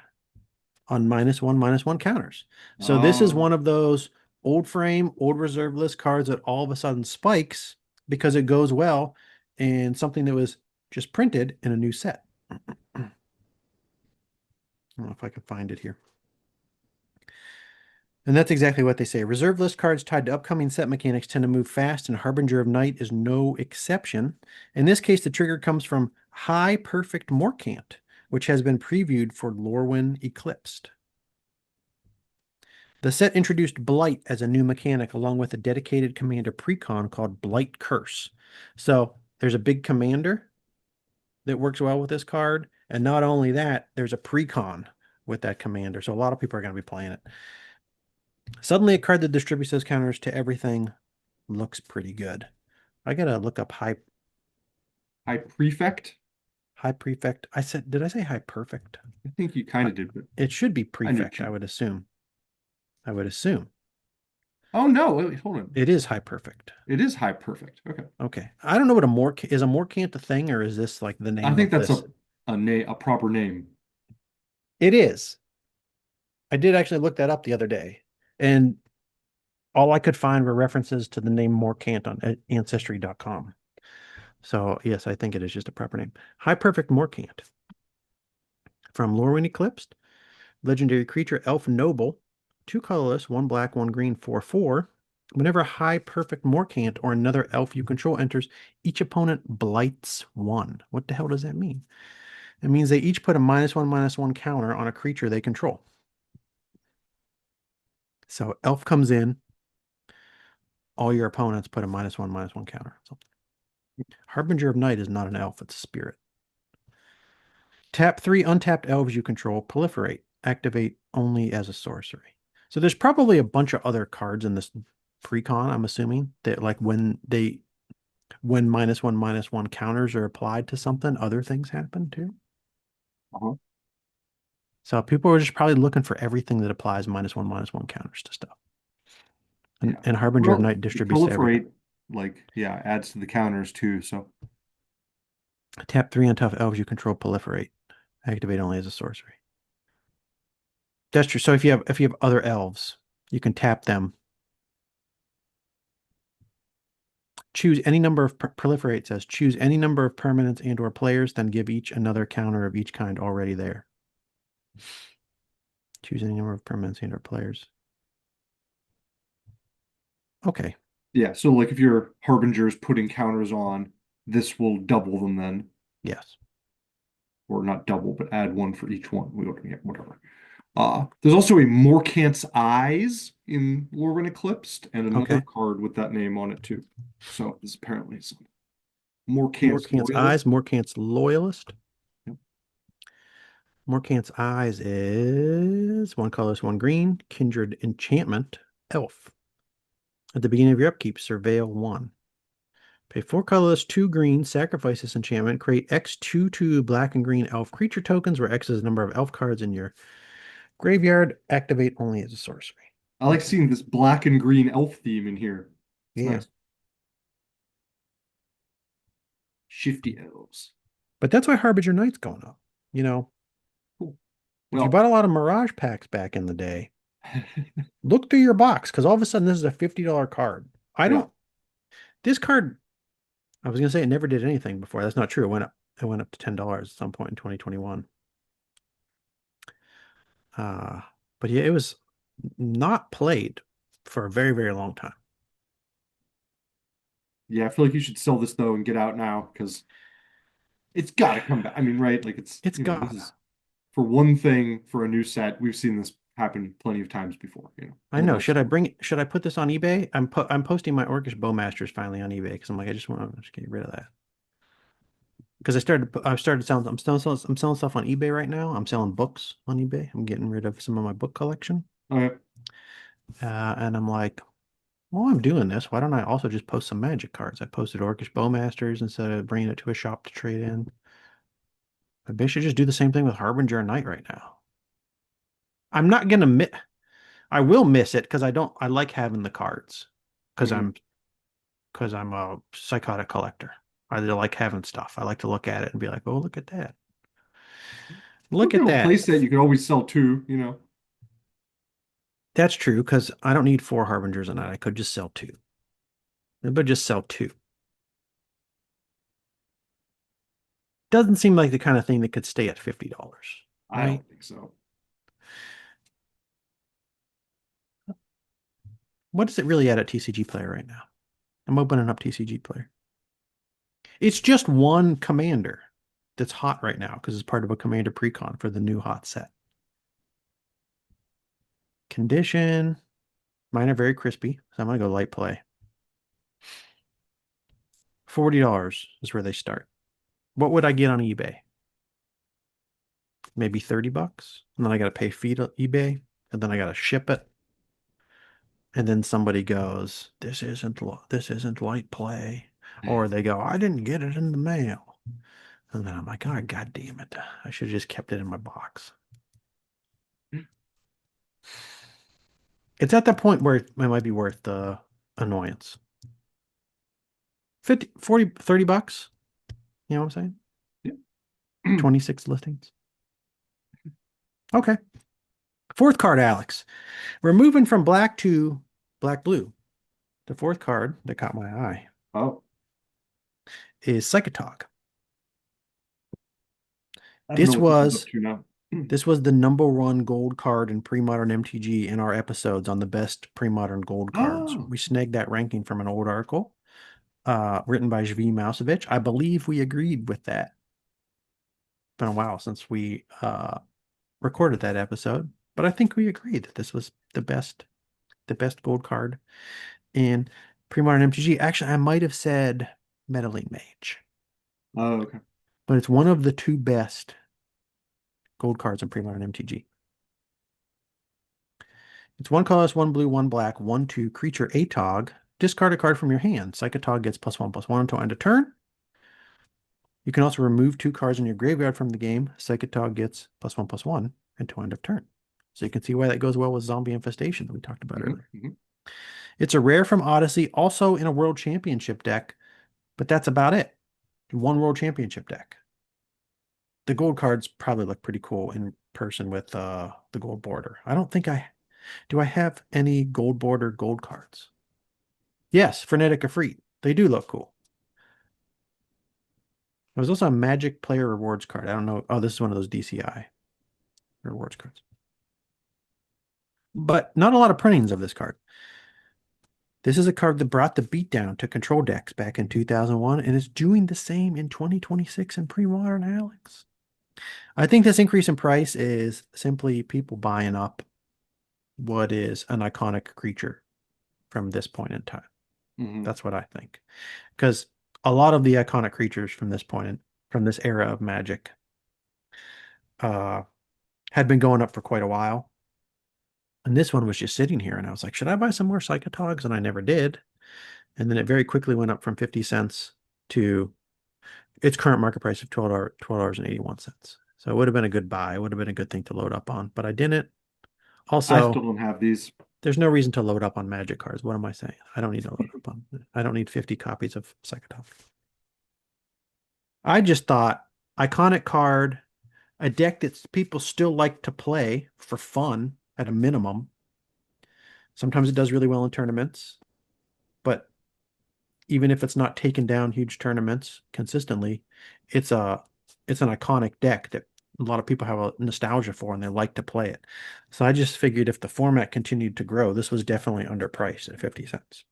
A: on -1/-1 counters. So this is
B: Oh,
A: one of those old frame, old reserve list cards that all of a sudden spikes because it goes well in something that was just printed in a new set. I don't know if I can find it here. And that's exactly what they say. Reserve list cards tied to upcoming set mechanics tend to move fast, and Harbinger of Night is no exception. In this case, the trigger comes from High Perfect Morcant, which has been previewed for Lorwyn Eclipsed. The set introduced Blight as a new mechanic, along with a dedicated commander precon called Blight Curse. So there's a big commander that works well with this card, and not only that, there's a precon with that commander. So a lot of people are going to be playing it. Suddenly, a card that distributes those counters to everything looks pretty good. I gotta look up
B: High Prefect.
A: high prefect. Did I say high perfect?
B: I think you kind
A: Uh,
B: of did, but
A: It should be
B: I need
A: prefect, I
B: to.
A: would assume. I would assume
B: Oh no, wait, hold on.
A: it is high perfect.
B: It is High Perfect. Okay.
A: Okay. I don't know what a more is a Morcant a thing, or is this like the
B: I
A: name
B: think
A: of
B: that's
A: this?
B: a proper name.
A: It is. I did actually look that up the other day, and all I could find were references to the name Morcant on ancestry.com. So yes, I think it is just a proper name. High perfect Morcant from Lorwyn Eclipsed. Legendary creature, Elf Noble, 2 colorless, 1 black, 1 green, 4/4. Whenever a high perfect Morcant or another elf you control enters, each opponent blights 1. What the hell does that mean? It means they each put a -1/-1 counter on a creature they control. So elf comes in, all your opponents put a -1/-1 counter. So Harbinger of Night is not an elf, it's a spirit. Tap 3 untapped elves you control, proliferate, activate only as a sorcery. So there's probably a bunch of other cards in this precon, I'm assuming, that like when -1/-1 counters are applied to something, other things happen too.
B: Uh-huh.
A: So people are just probably looking for everything that applies -1/-1 counters to stuff. And,
B: Yeah.
A: and Harbinger of
B: Well,
A: Night
B: the
A: distributes to everything.
B: proliferate, yeah, adds to the counters too. So,
A: Tap 3 untapped elves you control, proliferate. Activate only as a sorcery. That's true. So if you have other elves, you can tap them. Choose any number of proliferate says choose any number of permanents and or players, then give each another counter of each kind already there. Choose any number of permanents and or players. Okay.
B: yeah. So, like if your Harbinger's putting counters on, This will double them then,
A: Yes.
B: or not double, but add one for each one. We don't get whatever. There's also a Morkant's Eyes in Lorwyn Eclipsed, and another
A: Okay.
B: card with that name on it too. So there's apparently some Morkant's
A: Morkant's
B: Loyalist.
A: Eyes, Morkant's Loyalist.
B: Yep.
A: Morkant's Eyes is one colorless, one green, Kindred Enchantment, Elf. At the beginning of your upkeep, surveil one. Pay 4 colorless, 2 green, sacrifice this enchantment, create X 2/2 black and green elf creature tokens, where X is the number of elf cards in your graveyard. Activate only as a sorcery.
B: I like seeing this black and green elf theme in here. It's
A: Yeah.
B: nice. Shifty elves.
A: But that's why Harbinger Night's going up. You know,
B: Cool.
A: if you
B: Well,
A: bought a lot of Mirage packs back in the day, look through your box because all of a sudden this is a $50 card. I
B: yeah.
A: don't, this card, I was going to say it never did anything before. That's not true. It went up. It went up to $10 at some point in 2021. Uh, but yeah, it was not played for a very, very long time.
B: Yeah, I feel like you should sell this though and get out now because it's got to come back. I mean, right? Like
A: It's
B: this
A: got.
B: is for one thing for a new set. We've seen this happen plenty of times before.
A: I
B: What
A: know.
B: else?
A: Should I put this on eBay? I'm posting my Orcish Bowmasters finally on eBay because I'm like I just want to just get rid of that. Because I started selling I'm selling stuff on eBay right now. I'm selling books on eBay. I'm getting rid of some of my book collection.
B: Okay.
A: And I'm like, well, I'm doing this. Why don't I also just post some magic cards? I posted Orcish Bowmasters instead of bringing it to a shop to trade in. Maybe I should just do the same thing with Harbinger of Night right now. I'm not gonna miss. I will miss it because I like having the cards because
B: Mhm.
A: I'm a psychotic collector. I like having stuff. I like to look at it and be like, oh, look at that.
B: If
A: Look
B: you
A: at
B: have a
A: that.
B: playset, you could always sell two.
A: That's true because I don't need 4 Harbingers a night. I could just sell 2. But just sell 2. Doesn't seem like the kind of thing that could stay at $50,
B: I
A: right?
B: don't think so.
A: What is it really at TCG Player right now? I'm opening up TCG Player. It's just one commander that's hot right now because it's part of a commander precon for the new hot set. Condition. Mine are very crispy, so I'm gonna go light play. $40 is where they start. What would I get on eBay? Maybe $30. And then I got to pay fee to eBay, and then I got to ship it. And then somebody goes, this isn't light play. Or they go, I didn't get it in the mail. And then I'm like, oh, God damn it. I should have just kept it in my box. It's at that point where it might be worth the annoyance. 50, 40, $30. You know what I'm saying?
B: Yeah.
A: 26 listings. Okay. Fourth card, Alex. We're moving from black to black blue. The fourth card that caught my eye
B: Oh,
A: is Psychatog.
B: I don't know
A: This
B: what this is up
A: was
B: to now.
A: this was the #1 gold card in Premodern MTG in our episodes on the best Premodern gold cards.
B: Oh,
A: We snagged that ranking from an old article written by Zvi Mousevich. I believe we agreed with that. It's been a while since we recorded that episode, but I think we agreed that this was the best gold card in Premodern MTG. Actually, I might have said Meddling Mage,
B: okay.
A: but it's one of the 2 best gold cards in Premodern MTG. It's 1 colorless, 1 blue, 1 black, 1/2 creature Atog. Discard a card from your hand. Psychatog gets +1/+1 until end of turn. You can also remove 2 cards in your graveyard from the game. Psychatog gets +1/+1 until end of turn. So you can see why that goes well with Zombie Infestation that we talked about earlier.
B: Hmm.
A: It's a rare from Odyssey, also in a World Championship deck, but that's about it. One World Championship deck. The gold cards probably look pretty cool in person with the gold border. I don't think I have any gold border gold cards. Yes, Frenetic Efreet. They do look cool. There's also a Magic Player Rewards card. I don't know. Oh, this is one of those DCI rewards cards. But not a lot of printings of this card. This is a card that brought the beatdown to control decks back in 2001 and is doing the same in 2026 in Premodern, Alex. I think this increase in price is simply people buying up what is an iconic creature from this point in time.
B: Hmm.
A: That's what I think. Because a lot of the iconic creatures from this point in, from this era of Magic uh, had been going up for quite a while. And this one was just sitting here, and I was like, should I buy some more Psychatogs? And I never did. And then it very quickly went up from 50 cents to its current market price of $12.81. So it would have been a good buy. It would have been a good thing to load up on, but I didn't.
B: I still
A: Also,
B: don't have these.
A: there's no reason to load up on Magic cards. What am I saying? I don't need to load up on. I don't need 50 copies of Psychotog. I just thought iconic card, a deck that people still like to play for fun at a minimum. Sometimes it does really well in tournaments, but even if it's not taken down huge tournaments consistently, it's a it's an iconic deck that a lot of people have a nostalgia for and they like to play it. So I just figured if the format continued to grow, this was definitely underpriced at 50 cents.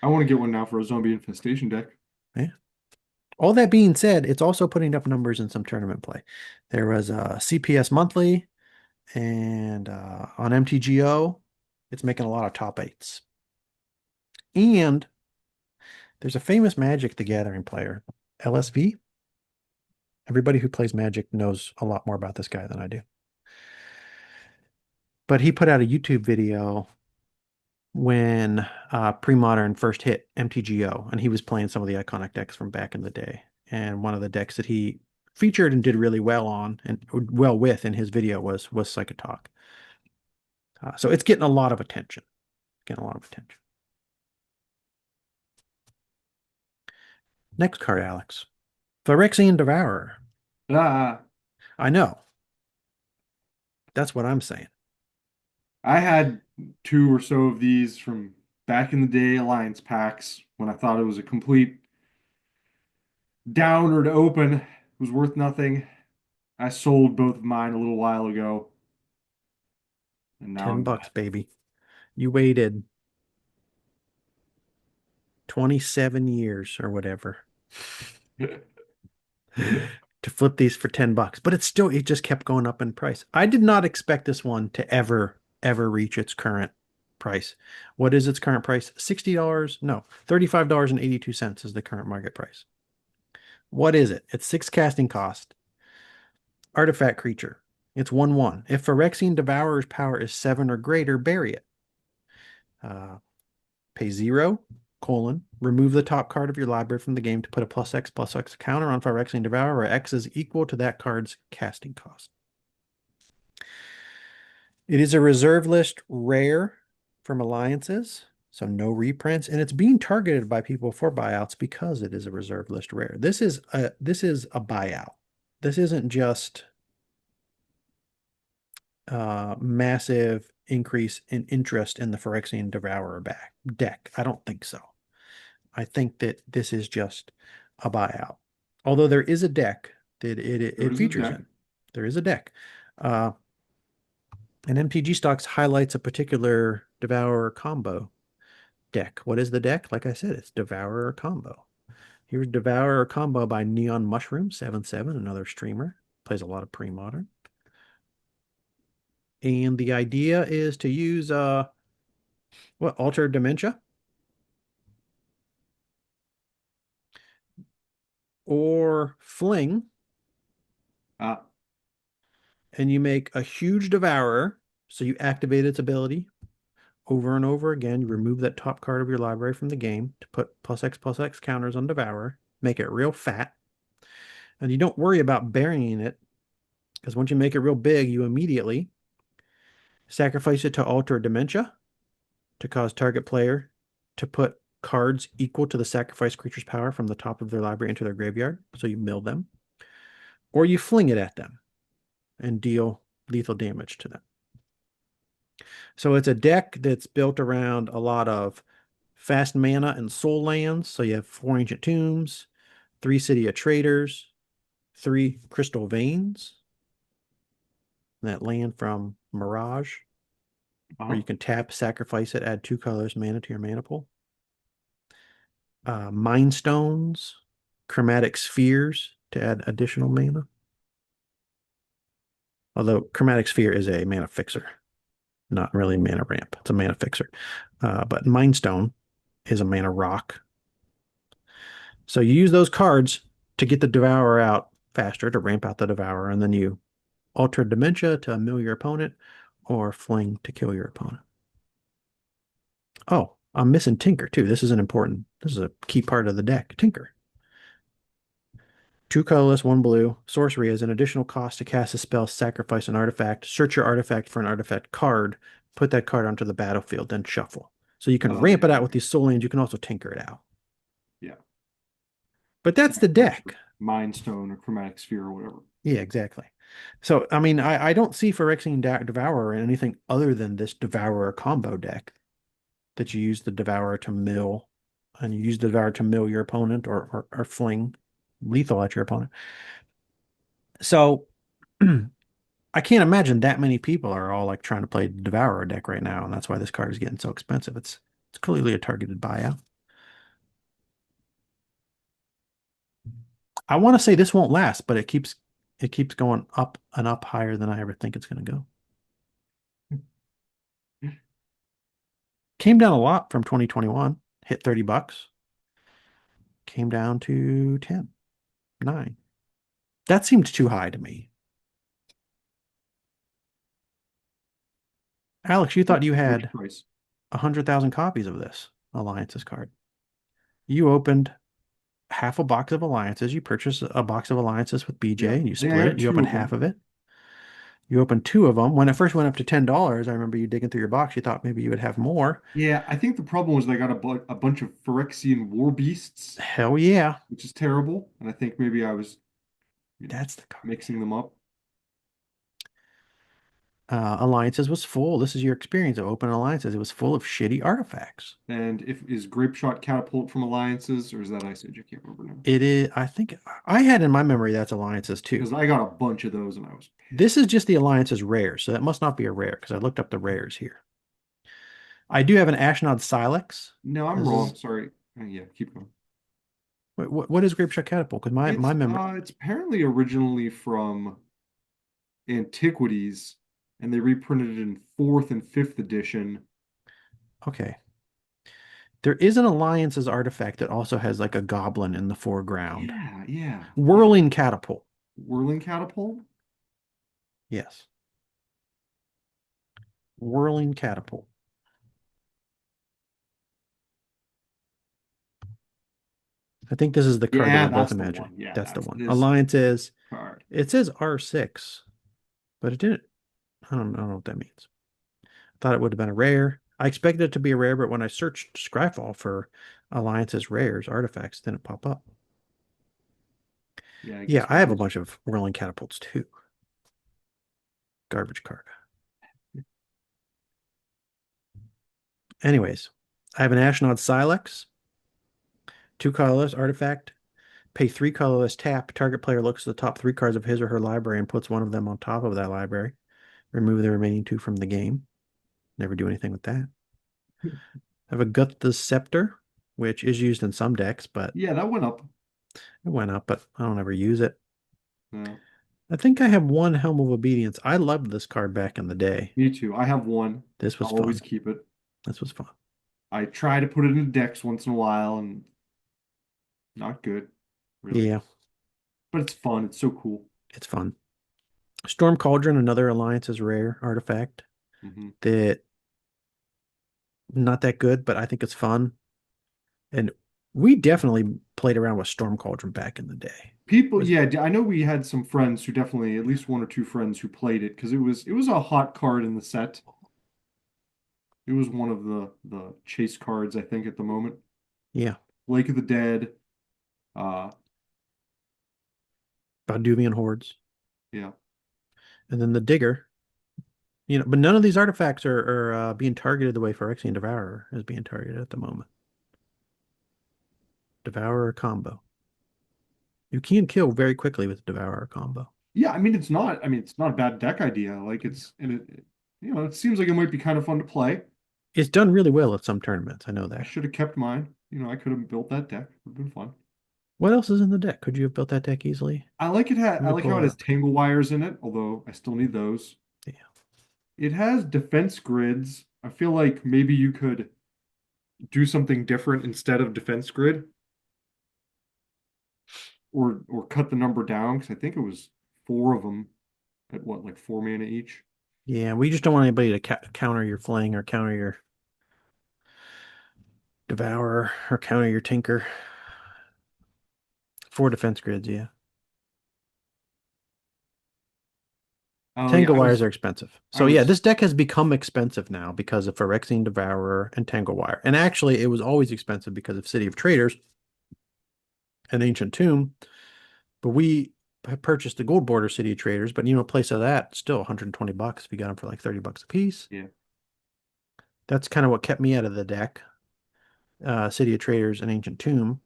B: I want to get one now for a zombie infestation deck.
A: Yeah. All that being said, it's also putting up numbers in some tournament play. There was a CPS monthly and on MTGO, it's making a lot of top eights. And there's a famous Magic the Gathering player, LSV. Everybody who plays Magic knows a lot more about this guy than I do. But he put out a YouTube video when Premodern first hit MTGO, and he was playing some of the iconic decks from back in the day. And one of the decks that he featured and did really well on and well with in his video was Psychatog. So it's getting a lot of attention. Getting a lot of attention. Next card, Alex. Phyrexian Devourer.
B: Ah,
A: I know. That's what I'm saying.
B: I had two or so of these from back in the day Alliance packs when I thought it was a complete downer to open. It was worth nothing. I sold both of mine a little while ago, and now
A: 10
B: I'm
A: bucks, baby. You waited 27 years or whatever to flip these for 10 bucks. But it just kept going up in price. I did not expect this one to ever reach its current price. What is its current price? $60? No, $35.82 is the current market price. What is it? It's 6 casting cost. Artifact creature. It's 1/1. If Phyrexian Devourer's power is 7 or greater, bury it. Pay 0, remove the top card of your library from the game to put a +X/+X counter on Phyrexian Devourer, where X is equal to that card's casting cost. It is a reserve list rare from alliances, so no reprints, and it's being targeted by people for buyouts because it is a reserve list rare. This is a buyout. This isn't just massive increase in interest in the Phyrexian Devourer deck. I don't think so. I think that this is just a buyout. Although there is a deck that
B: there
A: it
B: is a
A: features
B: deck.
A: in. There is a deck. And MTG Stocks highlights a particular Devourer combo deck. What is the deck? Like I said, it's Devourer combo. Here's Devourer combo by Neon Mushroom 77, another streamer. Plays a lot of pre-modern. And the idea is to use Alter Dementia or Fling,
B: Ah,
A: and you make a huge Devourer. So you activate its ability over and over again. You remove that top card of your library from the game to put +X/+X counters on Devourer, make it real fat. And you don't worry about burying it because once you make it real big, you immediately sacrifice it to Alter Dementia to cause target player to put cards equal to the sacrificed creature's power from the top of their library into their graveyard. So you mill them, or you fling it at them and deal lethal damage to them. So it's a deck that's built around a lot of fast mana and soul lands. So you have 4 Ancient Tombs, 3 City of Traders, 3 Crystal Veins, that land from Mirage. where
B: Uh-huh.
A: you can tap, sacrifice it, add 2 colors mana to your mana pool. Mind Stones, Chromatic Spheres to add additional mana. Although Chromatic Sphere is a mana fixer, not really mana ramp. It's a mana fixer. But Mind Stone is a mana rock. So you use those cards to get the Devourer out faster, to ramp out the Devourer, and then you alter Dementia to mill your opponent, or Fling to kill your opponent. Oh, I'm missing Tinker too. This is a key part of the deck. Tinker. 2 colorless, 1 blue. Sorcery is an additional cost to cast a spell, sacrifice an artifact, search your artifact for an artifact card, put that card onto the battlefield, then shuffle. So you can
B: Oh yeah,
A: ramp it out with
B: okay.
A: these soul lands. You can also tinker it out.
B: Yeah.
A: But that's the
B: Sacrifice for
A: deck.
B: Mind Stone or Chromatic Sphere or whatever.
A: Yeah, exactly. So, I mean, I don't see Phyrexian Devourer in anything other than this Devourer combo deck that you use the Devourer to mill, and you use the Devourer to mill your opponent, or fling lethal at your opponent. So, I can't imagine that many people are all like trying to play the Devourer deck right now, and that's why this card is getting so expensive. It's clearly a targeted buyout. I want to say this won't last, but it keeps going up and up higher than I ever think it's going to go. Came down a lot from 2021, hit $30, came down to 10, 9. That seemed too high to me. Alex, you thought you
B: What's
A: had
B: your price?
A: 100,000 copies of this Alliances card. You opened half a box of Alliances. You purchased a box of Alliances with
B: Yeah.
A: BJ and you
B: I think I
A: split
B: have
A: it. You
B: two
A: opened
B: of
A: half
B: them.
A: of it. You opened 2 of them. When it first went up to $10, I remember you digging through your box. You thought maybe you would have more.
B: Yeah, I think the problem was I got a bunch of Phyrexian War Beasts,
A: Hell yeah.
B: which is terrible. And I think maybe I was,
A: That's the card.
B: mixing them up.
A: Alliances was full. This is your experience of open Alliances. It was full of shitty artifacts.
B: And if is Grape Shot Catapult from Alliances or is that Ice Age? I can't remember now.
A: It is, I think I had in my memory that's Alliances too.
B: Because I got a bunch of those and I was
A: This is just the Alliances rare, so that must not be a rare because I looked up the rares here. I do have an Ashnod Silex.
B: no, I'm
A: This
B: wrong.
A: is
B: Sorry. Yeah, keep going.
A: what is Grape Shot Catapult? Because my memory.
B: It's apparently originally from Antiquities, and they reprinted it in fourth and fifth edition.
A: Okay. There is an Alliances artifact that also has like a goblin in the foreground.
B: Yeah, yeah.
A: Whirling Catapult.
B: Whirling Catapult?
A: Yes. Whirling Catapult. I think this is the card that
B: Yeah,
A: we're both
B: that's the
A: imagining.
B: one. Yeah,
A: That's the
B: that's
A: one.
B: this
A: Alliances.
B: card.
A: It says R6, but it didn't. I don't know what that means. I thought it would have been a rare. I expected it to be a rare, but when I searched Scryfall for Alliances rares, artifacts, it didn't pop up.
B: Yeah, I
A: Yeah,
B: guess
A: I have a
B: because
A: bunch of whirling catapults too. Garbage card. Anyways, I have an Ashnod Silex, 2 colorless artifact. Pay 3 colorless tap. Target player looks at the top 3 cards of his or her library and puts one of them on top of that library. Remove the remaining 2 from the game. Never do anything with that. I have a Gut the Scepter, which is used in some decks, but
B: yeah, that went up.
A: it went up, but I don't ever use it.
B: Yeah,
A: I think I have one Helm of Obedience. I loved this card back in the day.
B: me too. I have one.
A: This was
B: I'll always
A: fun.
B: keep it.
A: This was fun.
B: I try to put it in decks once in a while and not good, really.
A: Yeah,
B: But it's fun. It's so cool.
A: it's fun. Storm Cauldron, another Alliance's rare artifact
B: Hmm.
A: that not that good, but I think it's fun. And we definitely played around with Storm Cauldron back in the day.
B: People,
A: Was
B: yeah, I know we had some friends who definitely, at least one or two friends who played it because it was a hot card in the set. It was one of the chase cards, I think, at the moment.
A: yeah,
B: Lake of the Dead. Uh,
A: Valduvian Hordes.
B: yeah.
A: And then the Digger. But none of these artifacts are being targeted the way Phyrexian Devourer is being targeted at the moment. Devourer combo. You can kill very quickly with Devourer combo.
B: Yeah, I mean it's not a bad deck idea. Like it's and it it seems like it might be kind of fun to play.
A: It's done really well at some tournaments. I know
B: I
A: that.
B: should have kept mine. I could have built that deck. It would have been fun.
A: What else is in the deck? Could you have built that deck easily?
B: I
A: Let me
B: like how
A: pull
B: it
A: it
B: has
A: up.
B: tangle wires in it, although I still need those.
A: Yeah.
B: It has defense grids. I feel like maybe you could do something different instead of defense grid, or cut the number down because I think it was four of them at what, like 4 mana each.
A: Yeah, we just don't want anybody to counter your fling or counter your devourer or counter your tinker. Four defense grids, yeah.
B: Oh yeah,
A: Tangle wires are expensive.
B: I
A: So yeah,
B: was
A: this deck has become expensive now because of Phyrexian Devourer and Tangle Wire. And actually, it was always expensive because of City of Traders and Ancient Tomb. But we have purchased the gold border City of Traders, but place of that still 120 bucks if you got them for like 30 bucks a piece.
B: yeah,
A: That's kind of what kept me out of the deck. City of Traders and Ancient Tomb.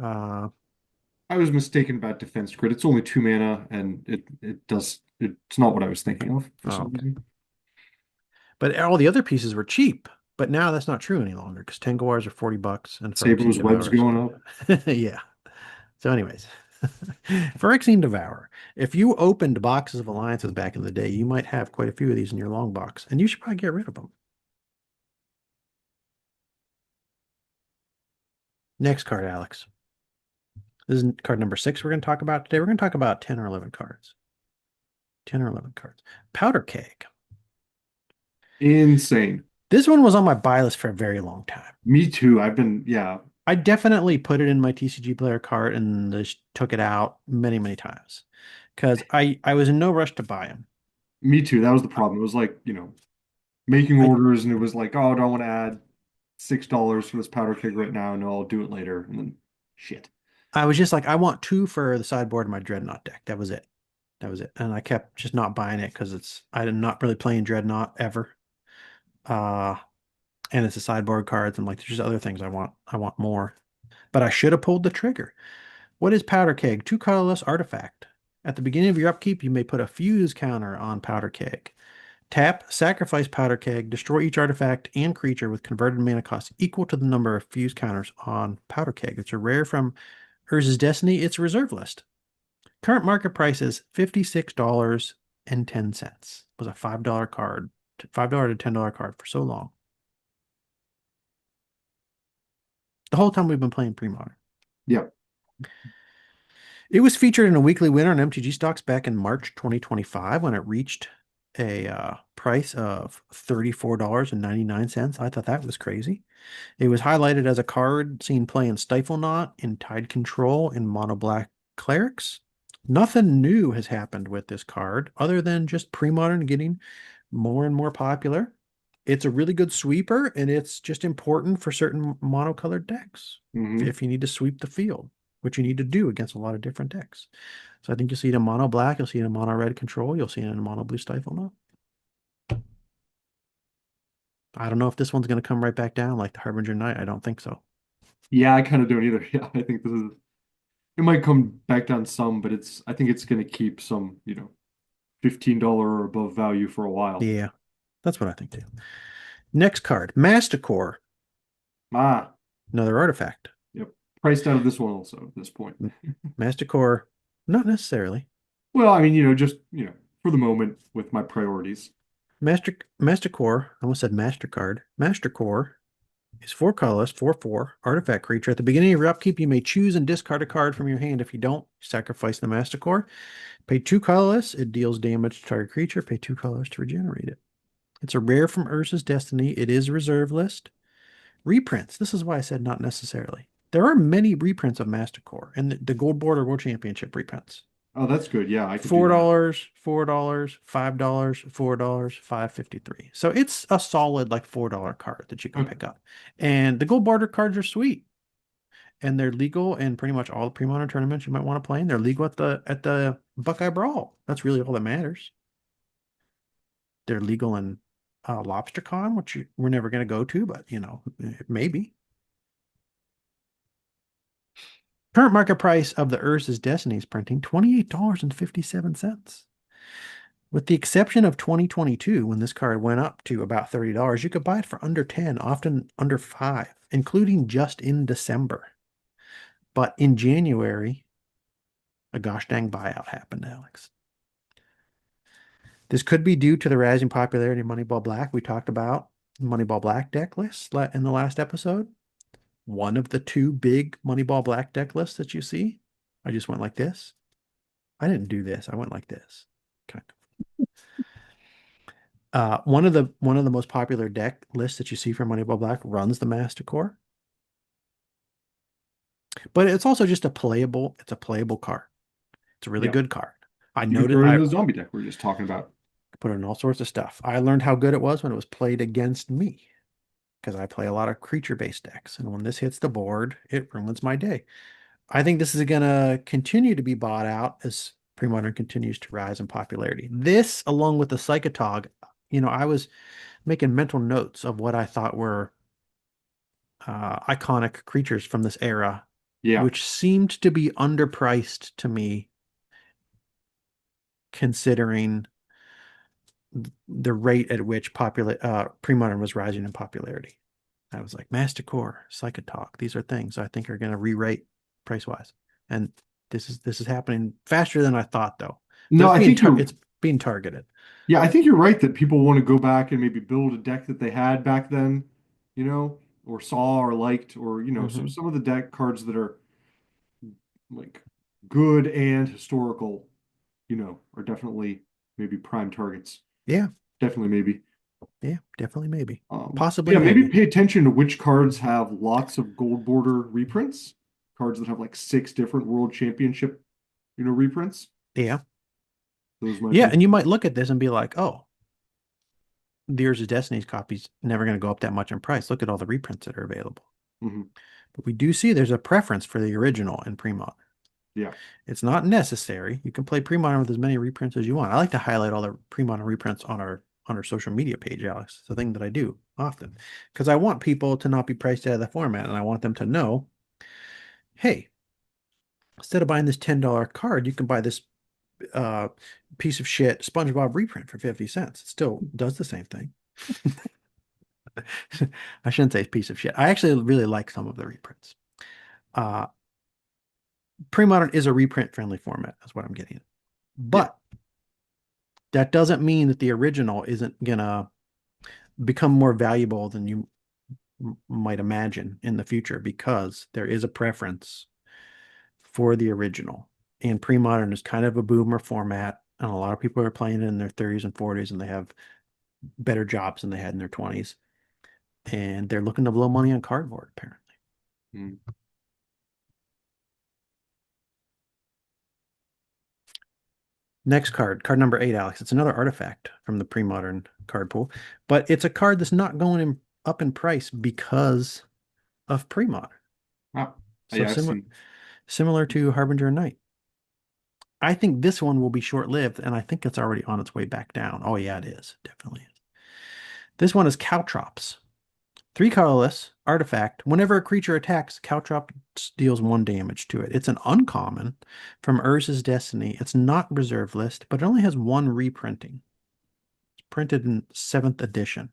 A: Uh,
B: I was mistaken about defense grid. It's only 2 mana, and it's not what I was thinking of for
A: oh,
B: some
A: okay.
B: reason.
A: But all the other pieces were cheap. But now that's not true any longer because Tangle Wires are 40 bucks and
B: Saving
A: Phyrexian
B: those webs
A: Devourer is
B: going
A: 40
B: up.
A: bucks. Yeah. So, anyways, Phyrexian Devourer. If you opened boxes of alliances back in the day, you might have quite a few of these in your long box, and you should probably get rid of them. Next card, Alex. This is card number 6 we're going to talk about today. We're going to talk about 10 or 11 cards. 10 or 11 cards. Powder Keg.
B: Insane.
A: This one was on my buy list for a very long time.
B: Me too. I've been, yeah,
A: I definitely put it in my TCG player cart and just took it out many, many times because I was in no rush to buy them.
B: me too. That was the problem. It was like, making
A: I
B: orders, and it was like, oh, I don't want to add $6 for this powder keg right now. No, I'll do it later. And then shit.
A: I was just like, I want two for the sideboard of my Dreadnought deck. That was it. That was it. And I kept just not buying it because I'm not really playing Dreadnought ever. Uh, and it's a sideboard cards. I'm like, there's just other things I want. I want more. But I should have pulled the trigger. What is Powder Keg? Two colorless artifact. At the beginning of your upkeep, you may put a fuse counter on Powder Keg. Tap, sacrifice Powder Keg, destroy each artifact and creature with converted mana cost equal to the number of fuse counters on Powder Keg. It's a rare from Urza's Destiny. It's a reserve list. Current market price is $56.10. It was a $5 card, $5 to $10 card for so long. The whole time we've been playing Premodern.
B: Yeah.
A: It was featured in a weekly winner on MTG stocks back in March 2025 when it reached a price of $34.99. I thought that was crazy. It was highlighted as a card seen play in Stifle Knot, in Tide Control, in Mono Black Clerics. Nothing new has happened with this card other than just Premodern getting more and more popular. It's a really good sweeper, and it's just important for certain monocolored decks.
B: Hmm.
A: If you need to sweep the field, which you need to do against a lot of different decks. So I think you'll see it in mono black, you'll see it in mono red control, you'll see it in mono blue stifle now. I don't know if this one's going to come right back down like the Harbinger Night. I don't think so.
B: Yeah, I kind of don't either. Yeah, I think it might come back down some, but I think it's going to keep some, $15 or above value for a while.
A: Yeah, that's what I think too. Next card, Masticore,
B: Ah,
A: another artifact.
B: yep. Priced out of this one also at this point.
A: Masticore, not necessarily.
B: Well, I mean, just, for the moment with my priorities.
A: Masticore, I almost said MasterCard. Mastercore is 4 colorless, 4/4 artifact creature. At the beginning of your upkeep, you may choose and discard a card from your hand. If you don't, sacrifice the Masticore. Pay 2 colorless, it deals damage to target creature. Pay 2 colors to regenerate it. It's a rare from Urza's Destiny. It is reserve list. Reprints. This is why I said not necessarily. There are many reprints of Masticore and the Gold Border World Championship reprints.
B: Oh, that's good. Yeah, I could do
A: Four
B: that.
A: dollars, $4, $5, $4, 5.53. So it's a solid like $4 card that you can
B: Okay.
A: pick up. And the Gold Border cards are sweet. And they're legal in pretty much all the pre-modern tournaments you might want to play in. They're legal at the Buckeye Brawl. That's really all that matters. They're legal in LobsterCon, which we're never going to go to, but maybe. Current market price of the Urza's Destiny's printing, $28.57. With the exception of 2022, when this card went up to about $30, you could buy it for under 10, often under 5, including just in December. But in January, a gosh dang buyout happened, Alex. This could be due to the rising popularity of Moneyball Black. We talked about Moneyball Black deck lists in the last episode. One of the two big Moneyball Black deck lists that you see. I just went like this. I didn't do this. I went like this. Kind of. One of the most popular deck lists that you see from Moneyball Black runs the Masticore. But it's also just it's a playable card. It's a really
B: Yeah.
A: good card. I
B: You can
A: noted
B: throw it
A: I
B: into the zombie deck we were just talking about.
A: put it in all sorts of stuff. I learned how good it was when it was played against me because I play a lot of creature-based decks. And when this hits the board, it ruins my day. I think this is going to continue to be bought out as Premodern continues to rise in popularity. This, along with the Psychatog, I was making mental notes of what I thought were iconic creatures from this era,
B: Yeah.
A: which seemed to be underpriced to me, considering the rate at which Premodern was rising in popularity. I was like, Masticore, Psychatog, these are things I think are going to re-rate price-wise. And this is happening faster than I thought, though. But
B: No, I think you're
A: it's being targeted.
B: Yeah, I think you're right that people want to go back and maybe build a deck that they had back then, or saw or liked, or so
A: Hmm.
B: some of the deck cards that are like good and historical, are definitely maybe prime targets.
A: Yeah,
B: Definitely maybe.
A: yeah, definitely, maybe, possibly,
B: Yeah, maybe
A: maybe.
B: pay attention to which cards have lots of gold border reprints, cards that have like six different world championship, reprints.
A: Yeah,
B: Those might
A: yeah,
B: be.
A: and you might look at this and be like, oh, the Years of Destiny's copy's never going to go up that much in price. Look at all the reprints that are available.
B: Mhm.
A: But we do see there's a preference for the original in Premodern.
B: Yeah.
A: It's not necessary. You can play Premodern with as many reprints as you want. I like to highlight all the Premodern reprints on our social media page, Alex. It's a thing that I do often because I want people to not be priced out of the format, and I want them to know, hey, instead of buying this $10 card, you can buy this uh, piece of shit SpongeBob reprint for 50 cents. It still does the same thing. I shouldn't say piece of shit. I actually really like some of the reprints. Uh, Premodern is a reprint friendly format, is what I'm getting at.
B: Yeah.
A: But that doesn't mean that the original isn't gonna become more valuable than you might imagine in the future because there is a preference for the original. And Premodern is kind of a boomer format, and a lot of people are playing it in their 30s and 40s, and they have better jobs than they had in their 20s. And they're looking to blow money on cardboard, apparently.
B: Mm.
A: Next card number 8, Alex. It's another artifact from the pre-modern card pool, but it's a card that's not up in price because of pre-modern.
B: Ah,
A: So
B: yeah, I've seen.
A: similar to Harbinger of Night. I think this one will be short-lived, and I think it's already on its way back down. Oh yeah, it is. Definitely is. This one is Caltrops. 3 colorless artifact. Whenever a creature attacks, Caltrops deals 1 damage to it. It's an uncommon from Urza's Destiny. It's not reserve list, but it only has 1 reprinting. It's printed in 7th edition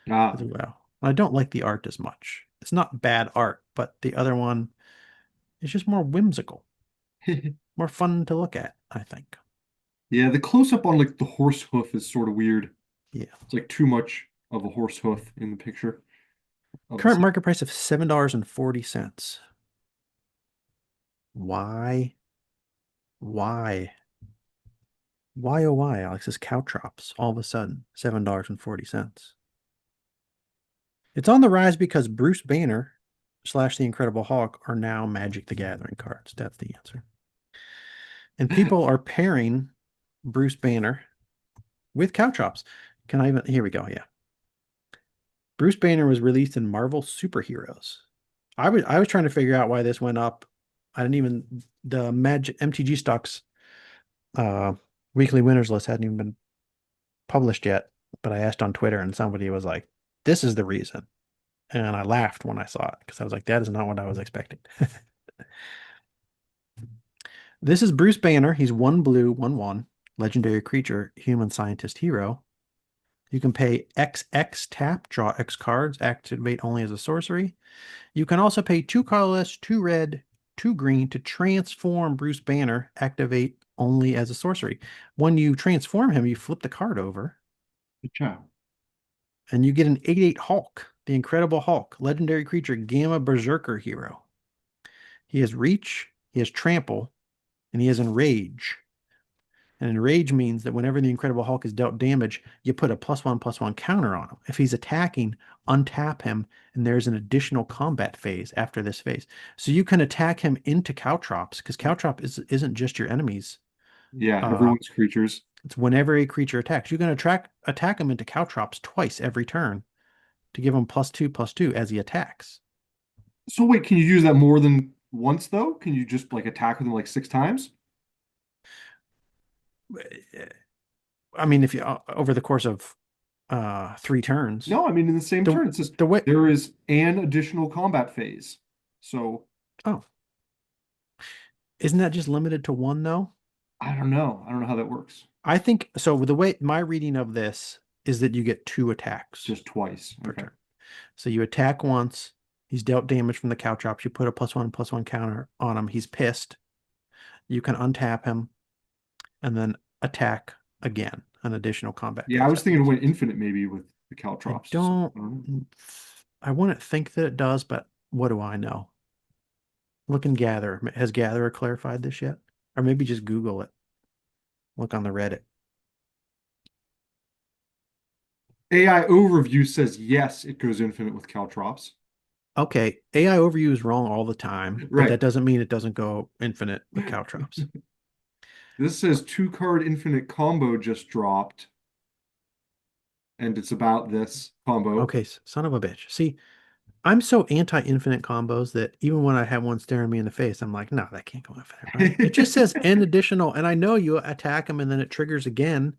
A: as
B: Ah,
A: well. I don't like the art as much. It's not bad art, but the other one is just more whimsical, more fun to look at, I think.
B: yeah, the close up on like the horse hoof is sort of weird.
A: Yeah.
B: It's like too much of a horse hoof in the picture of the
A: Current
B: set.
A: market price of $7.40. Why? Why? Why, oh why, Alex, is Caltrops all of a sudden $7.40? It's on the rise because Bruce Banner / the Incredible Hulk are now Magic the Gathering cards. That's the answer. And people are pairing Bruce Banner with Caltrops. Can I even? Here we go. Yeah. Bruce Banner was released in Marvel Superheroes. I was trying to figure out why this went up. I didn't even the Magic MTG stocks uh weekly winners list hadn't even been published yet, but I asked on Twitter and somebody was like, "This is the reason." And I laughed when I saw it because I was like, "That is not what I was expecting." This is Bruce Banner. He's 1 blue, 1/1. Legendary creature, human scientist hero. You can pay XX tap, draw X cards, activate only as a sorcery. You can also pay 2 colorless, 2 red, 2 green to transform Bruce Banner, activate only as a sorcery. When you transform him, you flip the card over
B: Good job.
A: and you get an 8/8 Hulk, the Incredible Hulk, legendary creature, Gamma Berserker hero. He has reach, he has trample, and he has enrage. And enrage means that whenever the Incredible Hulk is dealt damage, you put a +1/+1 counter on him. If he's attacking, untap him, and there's an additional combat phase after this phase. So you can attack him into Caltrops, because isn't just your enemies.
B: Yeah,
A: Uh,
B: everyone's creatures.
A: it's whenever a creature attacks. You can attack him into Caltrops twice every turn to give him +2/+2 as he attacks.
B: So wait, can you use that more than once though? Can you just like attack with them like 6 times?
A: I mean, if you over the course of 3 turns,
B: No, I mean in the same
A: the
B: turn. It says
A: the way
B: there is an additional combat phase. So
A: oh, isn't that just limited to one though?
B: I don't know. I don't know how that works.
A: I think so. The way my reading of this is that you get 2 attacks
B: Just twice.
A: per
B: Okay.
A: turn. So you attack once, he's dealt damage from the Caltrops. You put a +1/+1 counter on him. He's pissed. You can untap him and then attack again, an additional combat
B: Yeah, I
A: phase
B: was
A: after
B: thinking it
A: this.
B: went infinite maybe with the
A: I
B: Caltrops. So,
A: don't,
B: I don't know.
A: I wouldn't think that it does, but what do I know? Look in Gather. Has Gatherer clarified this yet? Or maybe just Google it. Look on the Reddit.
B: AI overview says yes, it goes infinite with Caltrops.
A: Okay, AI overview is wrong all the time, but
B: Right.
A: that doesn't mean it doesn't go infinite with Caltrops.
B: This says 2 card infinite combo just dropped, and it's about this combo.
A: Okay, son of a bitch. See, I'm so anti-infinite combos that even when I have one staring me in the face, I'm like, no, that can't go infinite, right? It just says n additional, and I know you attack them and then it triggers again,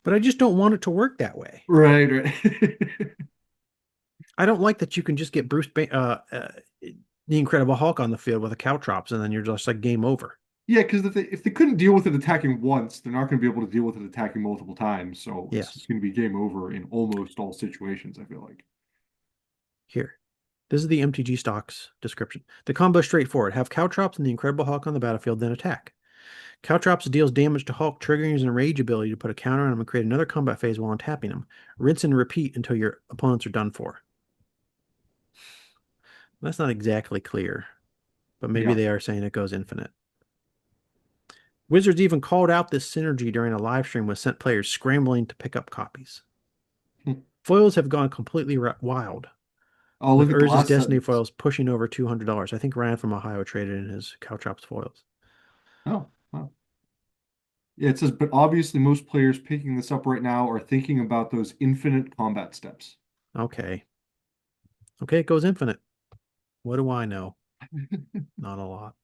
A: but I just don't want it to work that way.
B: Right, right.
A: I don't like that you can just get the Incredible Hulk on the field with a Caltrops, and then you're just like game over.
B: Yeah, because if they couldn't deal with it attacking once, they're not going to be able to deal with it attacking multiple times. So it's
A: Yes.
B: just going to be game over in almost all situations, I feel like.
A: Here. This is the MTG stocks description. The combo is straightforward. Have Caltrops and the Incredible Hulk on the battlefield, then attack. Caltrops deals damage to Hulk, triggering his enrage ability to put a counter on him and create another combat phase while untapping him. Rinse and repeat until your opponents are done for. That's not exactly clear, but maybe
B: Yeah.
A: they are saying it goes infinite. Wizards even called out this synergy during a live stream with sent players scrambling to pick up copies. Foils have gone completely wild,
B: Oh,
A: with
B: look at the
A: Urza's
B: last
A: Destiny
B: sentence.
A: foils pushing over $200. I think Ryan from Ohio traded in his Caltrops foils.
B: Oh, wow. Yeah, it says, but obviously most players picking this up right now are thinking about those infinite combat steps.
A: Okay. Okay, it goes infinite. What do I know? Not a lot.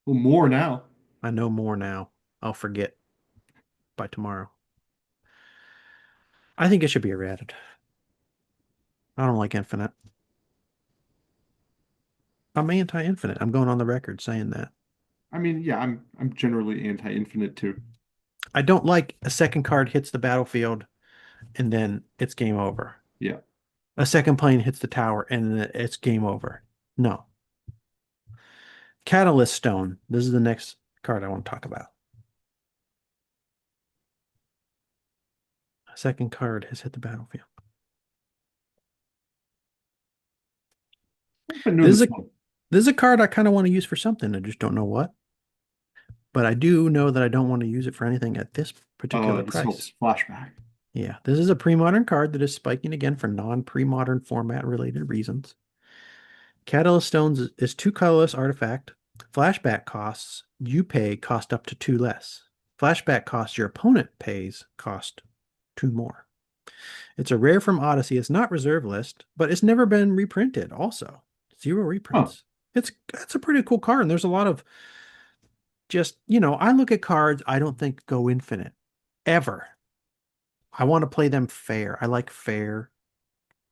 B: Well, more now.
A: I know more now. I'll forget by tomorrow. I think it should be errated. I don't like infinite. I'm anti-infinite. I'm going on the record saying that.
B: I mean, yeah, I'm generally anti-infinite too.
A: I don't like a second card hits the battlefield and then it's game over.
B: Yeah.
A: A second plane hits the tower and then it's game over. No. Catalyst Stone. This is the next card I want to talk about. A second card has hit the battlefield.
B: I know
A: This is
B: this
A: a
B: one.
A: this is a card I kind of want to use for something. I just don't know what. But I do know that I don't want to use it for anything at this particular
B: This
A: price.
B: helps flashback.
A: Yeah, this is a pre-modern card that is spiking again for non-pre-modern format related reasons. Catalyst Stones is 2 colorless artifact. Flashback costs you pay cost up to 2 less. Flashback costs your opponent pays cost 2 more. It's a rare from Odyssey. It's not reserve list, but it's never been reprinted also. 0
B: Huh.
A: reprints. It's a pretty cool card, and there's a lot of just, I look at cards I don't think go infinite ever. I want to play them fair. I like fair,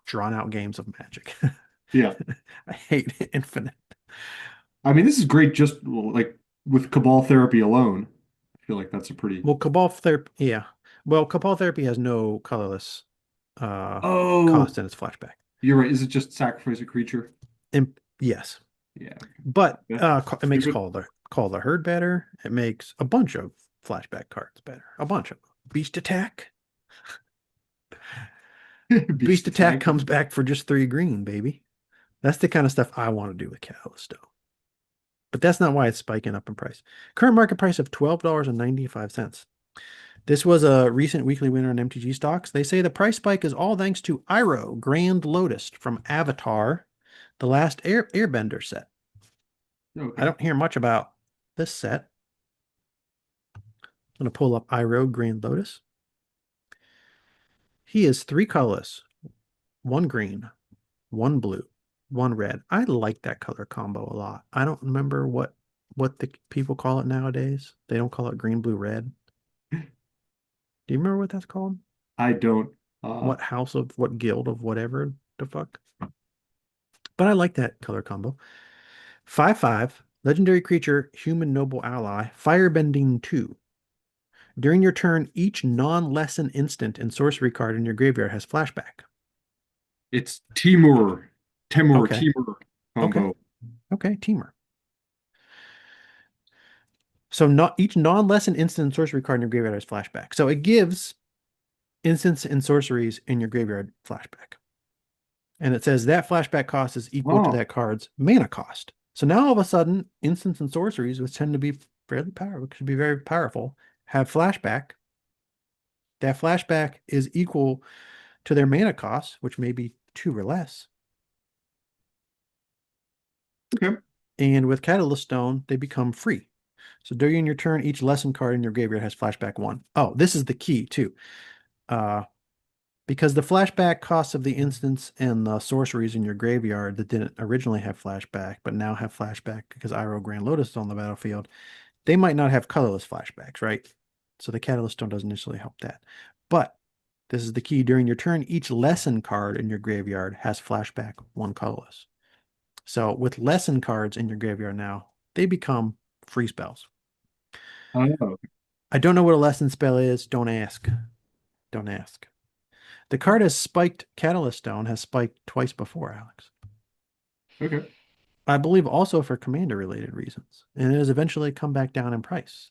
A: drawn out games of Magic.
B: Yeah.
A: I hate infinite.
B: I mean, this is great just like with Cabal therapy alone. feel like that's a pretty.
A: Well, Cabal Therapy, yeah. Well, Cabal Therapy has no colorless uh
B: Oh,
A: cost in its flashback.
B: you're right. Is it just sacrifice a creature?
A: And yes,
B: Yeah.
A: but
B: Yeah.
A: it makes
B: Stupid.
A: Call the Herd better. It makes a bunch of flashback cards better. A bunch of them. Beast Attack.
B: Beast
A: Beast Attack
B: attack.
A: comes back for just 3 green, baby. That's the kind of stuff I want to do with Catalyst Stone. But that's not why it's spiking up in price. Current market price of $12.95. This was a recent weekly winner in MTG stocks. They say the price spike is all thanks to Iroh Grand Lotus from Avatar, the last Airbender set. I
B: Okay.
A: don't hear much about this set. I'm going to pull up Iroh Grand Lotus. He is 3 colorless, 1 green, 1 blue, 1 red. I like that color combo a lot. I don't remember what the people call it nowadays. They don't call it green, blue, red. Do you remember what that's called?
B: I don't.
A: What house of what guild of whatever the fuck? But I like that color combo. 5/5, legendary creature, human noble ally, firebending 2. During your turn, each non-lesson instant and sorcery card in your graveyard has flashback.
B: It's Timur,
A: Okay,
B: Timur
A: okay,
B: combo.
A: okay, teamer. So not each non-lesson instant and sorcery card in your graveyard has flashback. So it gives instants and sorceries in your graveyard flashback. And it says that flashback cost is equal to
B: Oh,
A: that card's mana cost. So now all of a sudden, instants and sorceries, which tend to be fairly powerful, should be very powerful, have flashback. That flashback is equal to their mana cost, which may be 2 or less.
B: okay.
A: And with Catalyst Stone, they become free. So during your turn, each lesson card in your graveyard has flashback 1. Oh, this is the key too. Uh, because the flashback costs of the instants and the sorceries in your graveyard that didn't originally have flashback, but now have flashback because Iroh Grand Lotus is on the battlefield, they might not have colorless flashbacks, right? So the Catalyst Stone doesn't necessarily help that. But this is the key. During your turn, each lesson card in your graveyard has flashback 1 colorless. So with lesson cards in your graveyard now, they become free spells.
B: Oh,
A: I don't know what a lesson spell is. Don't ask. Don't ask. The card has spiked, Catalyst Stone has spiked twice before, Alex.
B: okay.
A: I believe also for commander related reasons. And it has eventually come back down in price.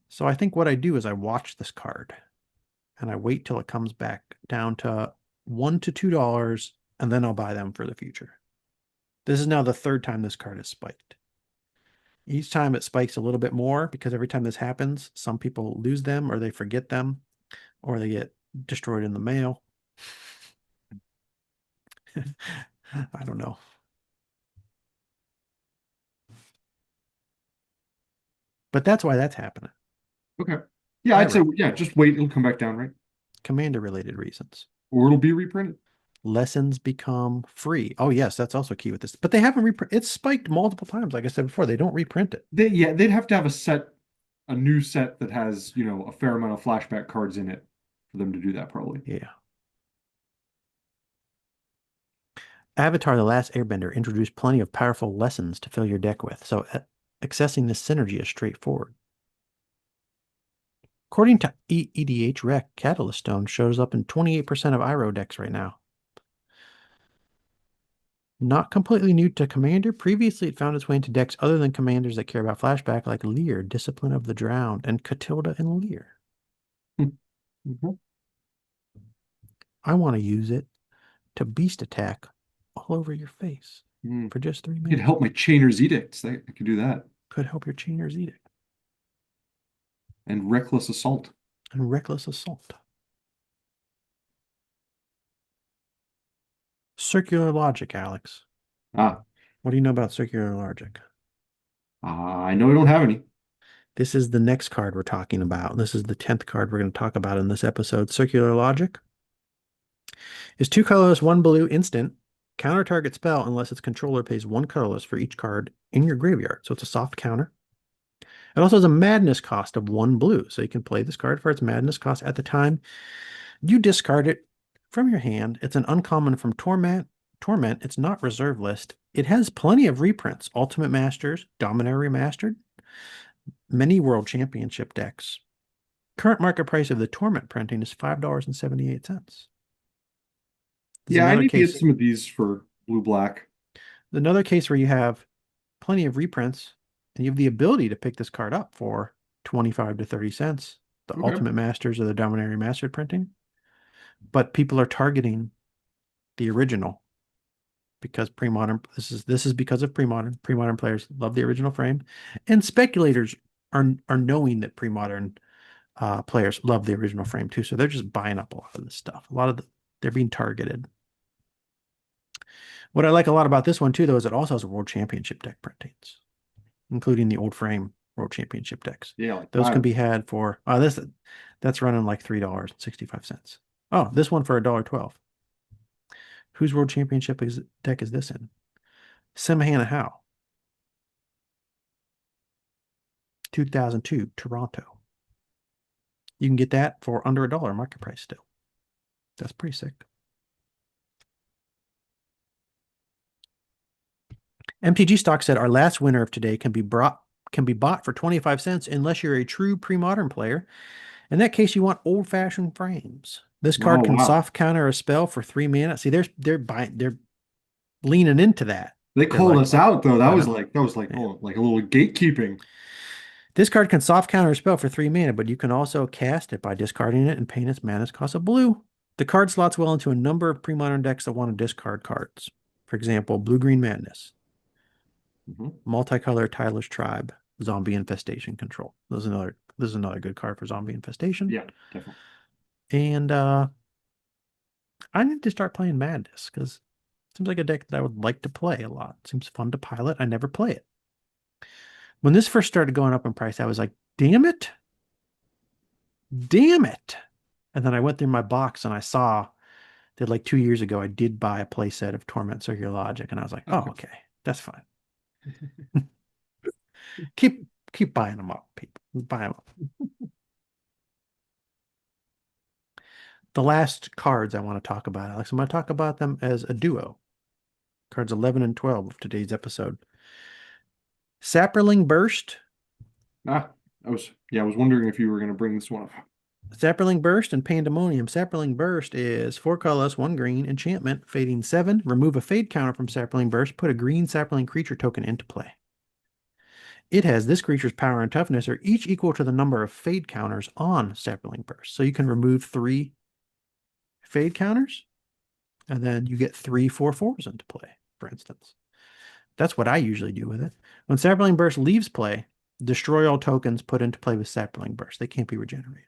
A: So I think what I do is I watch this card and I wait till it comes back down to $1 to $2, and then I'll buy them for the future. This is now the third time this card has spiked. Each time it spikes a little bit more because every time this happens, some people lose them or they forget them or they get destroyed in the mail. I don't know. But that's why that's happening.
B: Okay. Yeah, I'd say,
A: Ira,
B: yeah, just wait. It'll come back down, right?
A: commander related reasons.
B: Or it'll be reprinted.
A: Lessons become free. Oh, yes, that's also key with this. But they haven't reprinted. It's spiked multiple times. Like I said before, they don't reprint it.
B: Yeah, they'd have to have a new set that has, a fair amount of flashback cards in it for them to do that, probably.
A: Yeah. Avatar: The Last Airbender introduced plenty of powerful lessons to fill your deck with, so accessing this synergy is straightforward. According to EDH Rec, Catalyst Stone shows up in 28% of Iroh decks right now. Not completely new to Commander, previously it found its way into decks other than Commanders that care about flashback like Lear, Discipline of the Drowned, and Catilda and Lear.
B: Mhm.
A: I want to use it to beast attack all over your face
B: Mm.
A: for just 3
B: I could
A: mana.
B: help my Chainer's Edicts. I could do that.
A: Could help your chainers eat it.
B: And Reckless Assault.
A: And Reckless Assault. Circular Logic, Alex.
B: Ah,
A: What do you know about Circular Logic?
B: I know I don't have any.
A: This is the next card we're talking about. This is the 10th card we're going to talk about in this episode. Circular Logic is 2 colorless, 1 blue instant. Counter target spell unless its controller pays 1 colorless for each card in your graveyard. So it's a soft counter. It also has a madness cost of 1 blue. So you can play this card for its madness cost at the time you discard it from your hand. It's an uncommon from Torment. It's not reserve list. It has plenty of reprints. Ultimate Masters, Dominator Remastered, Many World Championship decks. Current market price of the Torment printing is $5.78. There's
B: Yeah, I
A: another
B: need to get
A: case,
B: some of these for blue black.
A: another case where you have plenty of reprints and you have the ability to pick this card up for 25 to 30 cents. The
B: Okay.
A: Ultimate Masters of the Dominaria Mastered printing. But people are targeting the original because premodern this is because of premodern players love the original frame, and speculators are knowing that premodern players love the original frame too, so they're just buying up a lot of this stuff. They're being targeted. What I like a lot about this one too, though, is it also has World Championship deck printings, including the old frame World Championship decks.
B: Yeah, like
A: Those can
B: five.
A: be had for this that's running like $3.65. Oh, this one for $1.12. Whose World Championship deck is this in? Samahana Howe, 2002, Toronto. You can get that for under $1 market price still. That's pretty sick. MTG Stock said our last winner of today can be bought for 25 cents unless you're a true pre-modern player. In that case, you want old-fashioned frames. This card
B: Oh,
A: can
B: wow.
A: soft counter a spell for 3 mana. See, they're leaning into that.
B: They
A: They're
B: called
A: like,
B: us out though.
A: I know.
B: That was like,
A: Yeah.
B: oh, like a little gatekeeping.
A: This card can soft counter a spell for 3 mana, but you can also cast it by discarding it and paying its mana's cost of blue. The card slots well into a number of pre-modern decks that want to discard cards. For example, Blue-Green Madness,
B: Mhm.
A: Multicolor Tyler's Tribe, Zombie Infestation Control. This is another good card for Zombie Infestation.
B: Yeah, definitely.
A: And I need to start playing Madness because it seems like a deck that I would like to play a lot. It seems fun to pilot. I never play it. When this first started going up in price, I was like, damn it. Damn it. And then I went through my box and I saw that like 2 years ago I did buy a playset of Torment Circular Logic, and I was like, oh,
B: Okay.
A: okay, that's fine. Keep buying them up, people. Buy them up. The last cards I want to talk about, Alex, I'm going to talk about them as a duo. Cards 11 and 12 of today's episode. Saproling Burst.
B: Ah, I was wondering if you were going to bring this one up.
A: Saproling Burst and Pandemonium. Saproling Burst is 4 colorless, 1 green, enchantment, fading 7. Remove a fade counter from Saproling Burst. Put a green Saproling creature token into play. It has this creature's power and toughness are each equal to the number of fade counters on Saproling Burst. So you can remove 3 fade counters, and then you get 3 4/4s into play, for instance. That's what I usually do with it. When Saproling Burst leaves play, destroy all tokens put into play with Saproling Burst. They can't be regenerated.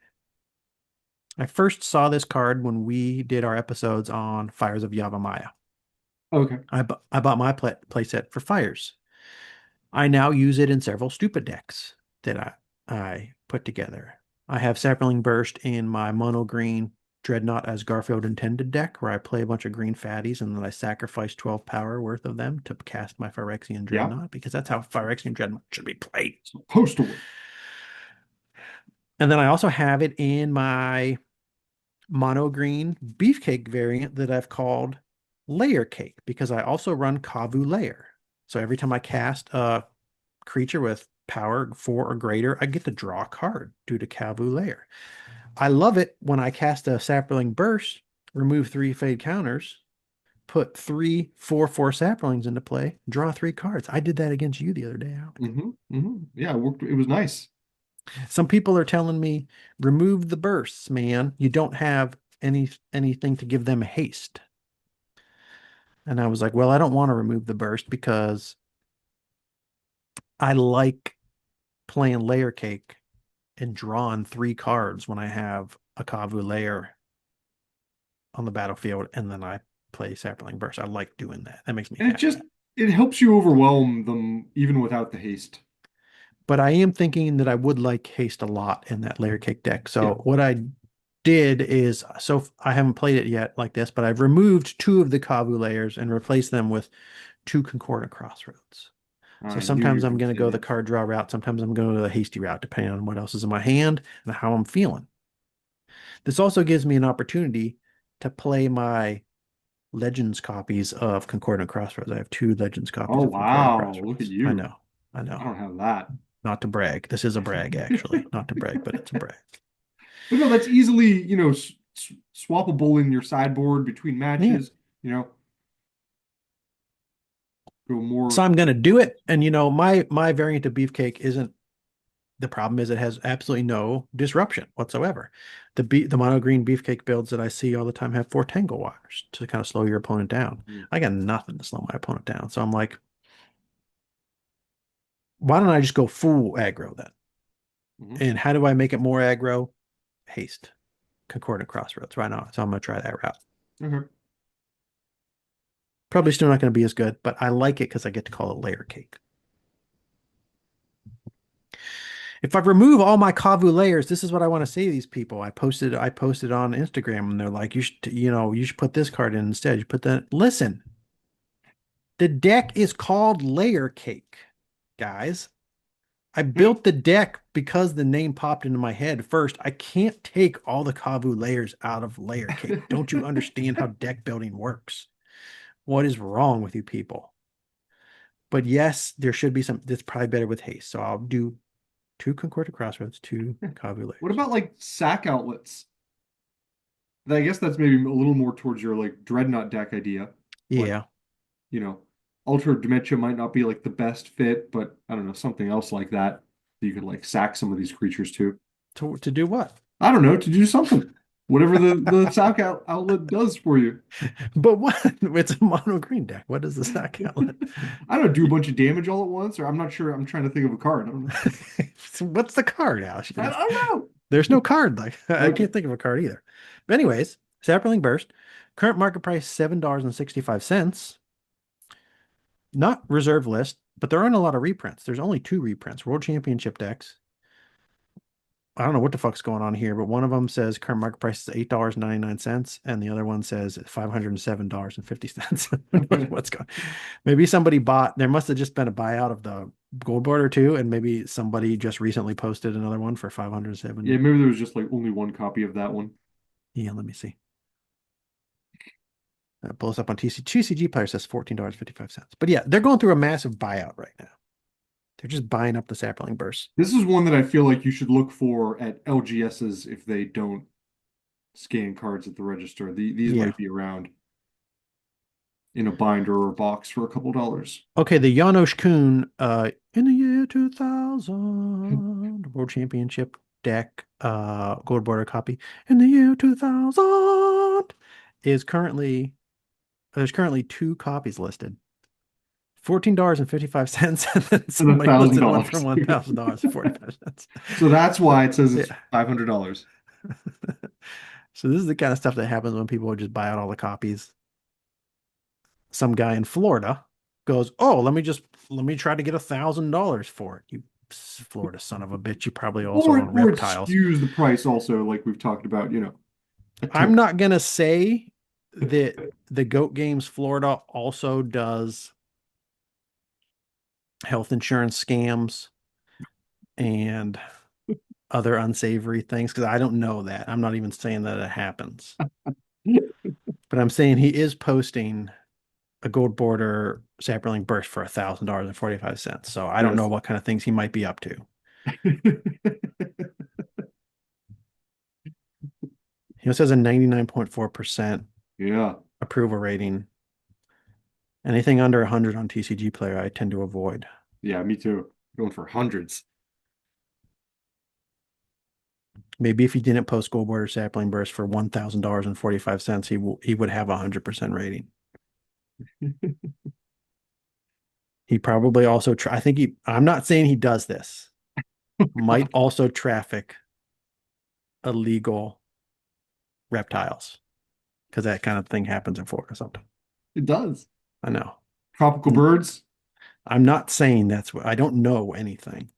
A: I first saw this card when we did our episodes on Fires of Yavimaya.
B: Okay.
A: I bought my playset for Fires. I now use it in several stupid decks that I put together. I have Saproling Burst in my mono green Dreadnought as Garfield intended deck, where I play a bunch of green fatties and then I sacrifice 12 power worth of them to cast my Phyrexian
B: Yeah.
A: Dreadnought, because that's how Phyrexian Dreadnought should be played.
B: Supposed to work.
A: And then I also have it in my mono green beefcake variant that I've called Layer Cake, because I also run Kavu Layer. So every time I cast a creature with power 4 or greater, I get to draw a card due to Kavu Layer. I love it when I cast a Saproling Burst, remove 3 fade counters, put 3 4/4 Saprolings into play, draw 3 cards. I did that against you the other day, Alex.
B: Yeah, it worked. It was nice.
A: Some people are telling me remove the bursts, man. You don't have anything to give them haste. And I was like, well, I don't want to remove the burst because I like playing layer cake and drawing 3 cards when I have a Kavu layer on the battlefield, and then I play Sapling Burst. I like doing that. That makes me
B: And
A: happy.
B: it helps you overwhelm them even without the haste.
A: But I am thinking that I would like haste a lot in that layer cake deck.
B: Yeah.
A: So what I did is, so I haven't played it yet like this, but I've removed 2 of the Kavu layers and replaced them with 2 Concordant Crossroads. So
B: I knew you
A: sometimes
B: were
A: I'm
B: going to
A: going to
B: say
A: go the
B: that.
A: card draw route. Sometimes I'm going to the hasty route, depending on what else is in my hand and how I'm feeling. This also gives me an opportunity to play my Legends copies of Concordant Crossroads. I have 2 Legends
B: Oh,
A: copies of Concordant
B: wow. Look at
A: Crossroads. I
B: you.
A: know. I know.
B: I don't have that.
A: Not to brag. This is a brag, actually. Not to brag, but it's a brag.
B: But no, that's easily, swappable in your sideboard between
A: Yeah.
B: matches, you know, go
A: So
B: more.
A: I'm gonna do it. And my variant of beefcake isn't the problem is it has absolutely no disruption whatsoever. The mono green beefcake builds that I see all the time have 4 Tangle Wires to kind of slow your opponent down.
B: Mhm.
A: I got nothing to slow my opponent down. So I'm like, why don't I just go full aggro then?
B: Mhm.
A: And how do I make it more aggro? Haste, Concordant Crossroads. Right now. So I'm gonna try that route.
B: Okay.
A: Probably still not going to be as good, but I like it because I get to call it layer cake. If I remove all my Kavu layers, this is what I want to say to these people. I posted on Instagram and they're like, you should put this card in instead. You put that. Listen, the deck is called Layer Cake, guys. I built the deck because the name popped into my head first. I can't take all the Kavu layers out of Layer Cake. Don't you understand how deck building works? What is wrong with you people? But yes, there should be some that's probably better with haste. So I'll do 2 Concordia Crossroads, 2 Kavu
B: What
A: layers.
B: about like sack outlets? I guess that's maybe a little more towards your like dreadnought deck idea. Like,
A: Yeah.
B: you know, Ultra Dementia might not be like the best fit, but I don't know, something else like that. You could like sack some of these creatures too.
A: To do what?
B: I don't know, to do something. Whatever the sack outlet does for you.
A: But what? It's a mono green deck. What is the sack outlet?
B: I don't do a bunch of damage all at once, or I'm not sure. I'm trying to think of a card. I don't know.
A: So what's the card, Ash?
B: I don't
A: There's no card. Like
B: know.
A: I
B: Okay.
A: can't think of a card either. But anyways, Saproling Burst. Current market price $7.65. Not reserve list, but there aren't a lot of reprints. There's only 2 reprints. World Championship decks. I don't know what the fuck's going on here, but one of them says current market price is $8.99, and the other one says $507.50. What's going? Maybe somebody bought. There must have just been a buyout of the gold border too, and maybe somebody just recently posted another one for 570.
B: Yeah, maybe there was just like only one copy of that one.
A: Yeah, let me see. Pull us up on TCG player says $14.55. But yeah, they're going through a massive buyout right now. They're just buying up the sapling bursts.
B: This is one that I feel like you should look for at LGSs if they don't scan cards at the register. These
A: Yeah.
B: might be around in a binder or a box for a couple dollars.
A: Okay, the Janosch Kuhn in the year 2000 World Championship deck gold border copy in the year 2000 is currently there's currently 2 copies listed. $14.55 and then
B: And a
A: somebody
B: thousand
A: listed one for
B: dollars.
A: $1,000.45.
B: So that's why it says it's
A: Yeah.
B: $500.
A: So this is the kind of stuff that happens when people just buy out all the copies. Some guy in Florida goes, "Oh, let me try to get $1,000 for it." You Florida son of a bitch. You probably also
B: Or
A: own
B: or it
A: reptiles.
B: skews the price also, like we've talked about, a
A: I'm
B: tip.
A: not gonna say that the Goat Games Florida also does health insurance scams and other unsavory things because I don't know that. I'm not even saying that it happens, but I'm saying he is posting a gold border sapling burst for $1,000.45. So I don't know
B: Yes.
A: what kind of things he might be up to. He also has a 99.4%
B: Yeah.
A: approval rating. Anything under 100 on TCG Player, I tend to avoid.
B: Yeah, me too. Going for hundreds.
A: Maybe if he didn't post gold border sapling burst for $1,000.45, he would have a 100% rating. He probably also I think I'm not saying he does this. Might also traffic illegal reptiles because that kind of thing happens in Florida sometimes.
B: It does.
A: I know.
B: Tropical birds.
A: I'm not saying that's what I don't know anything.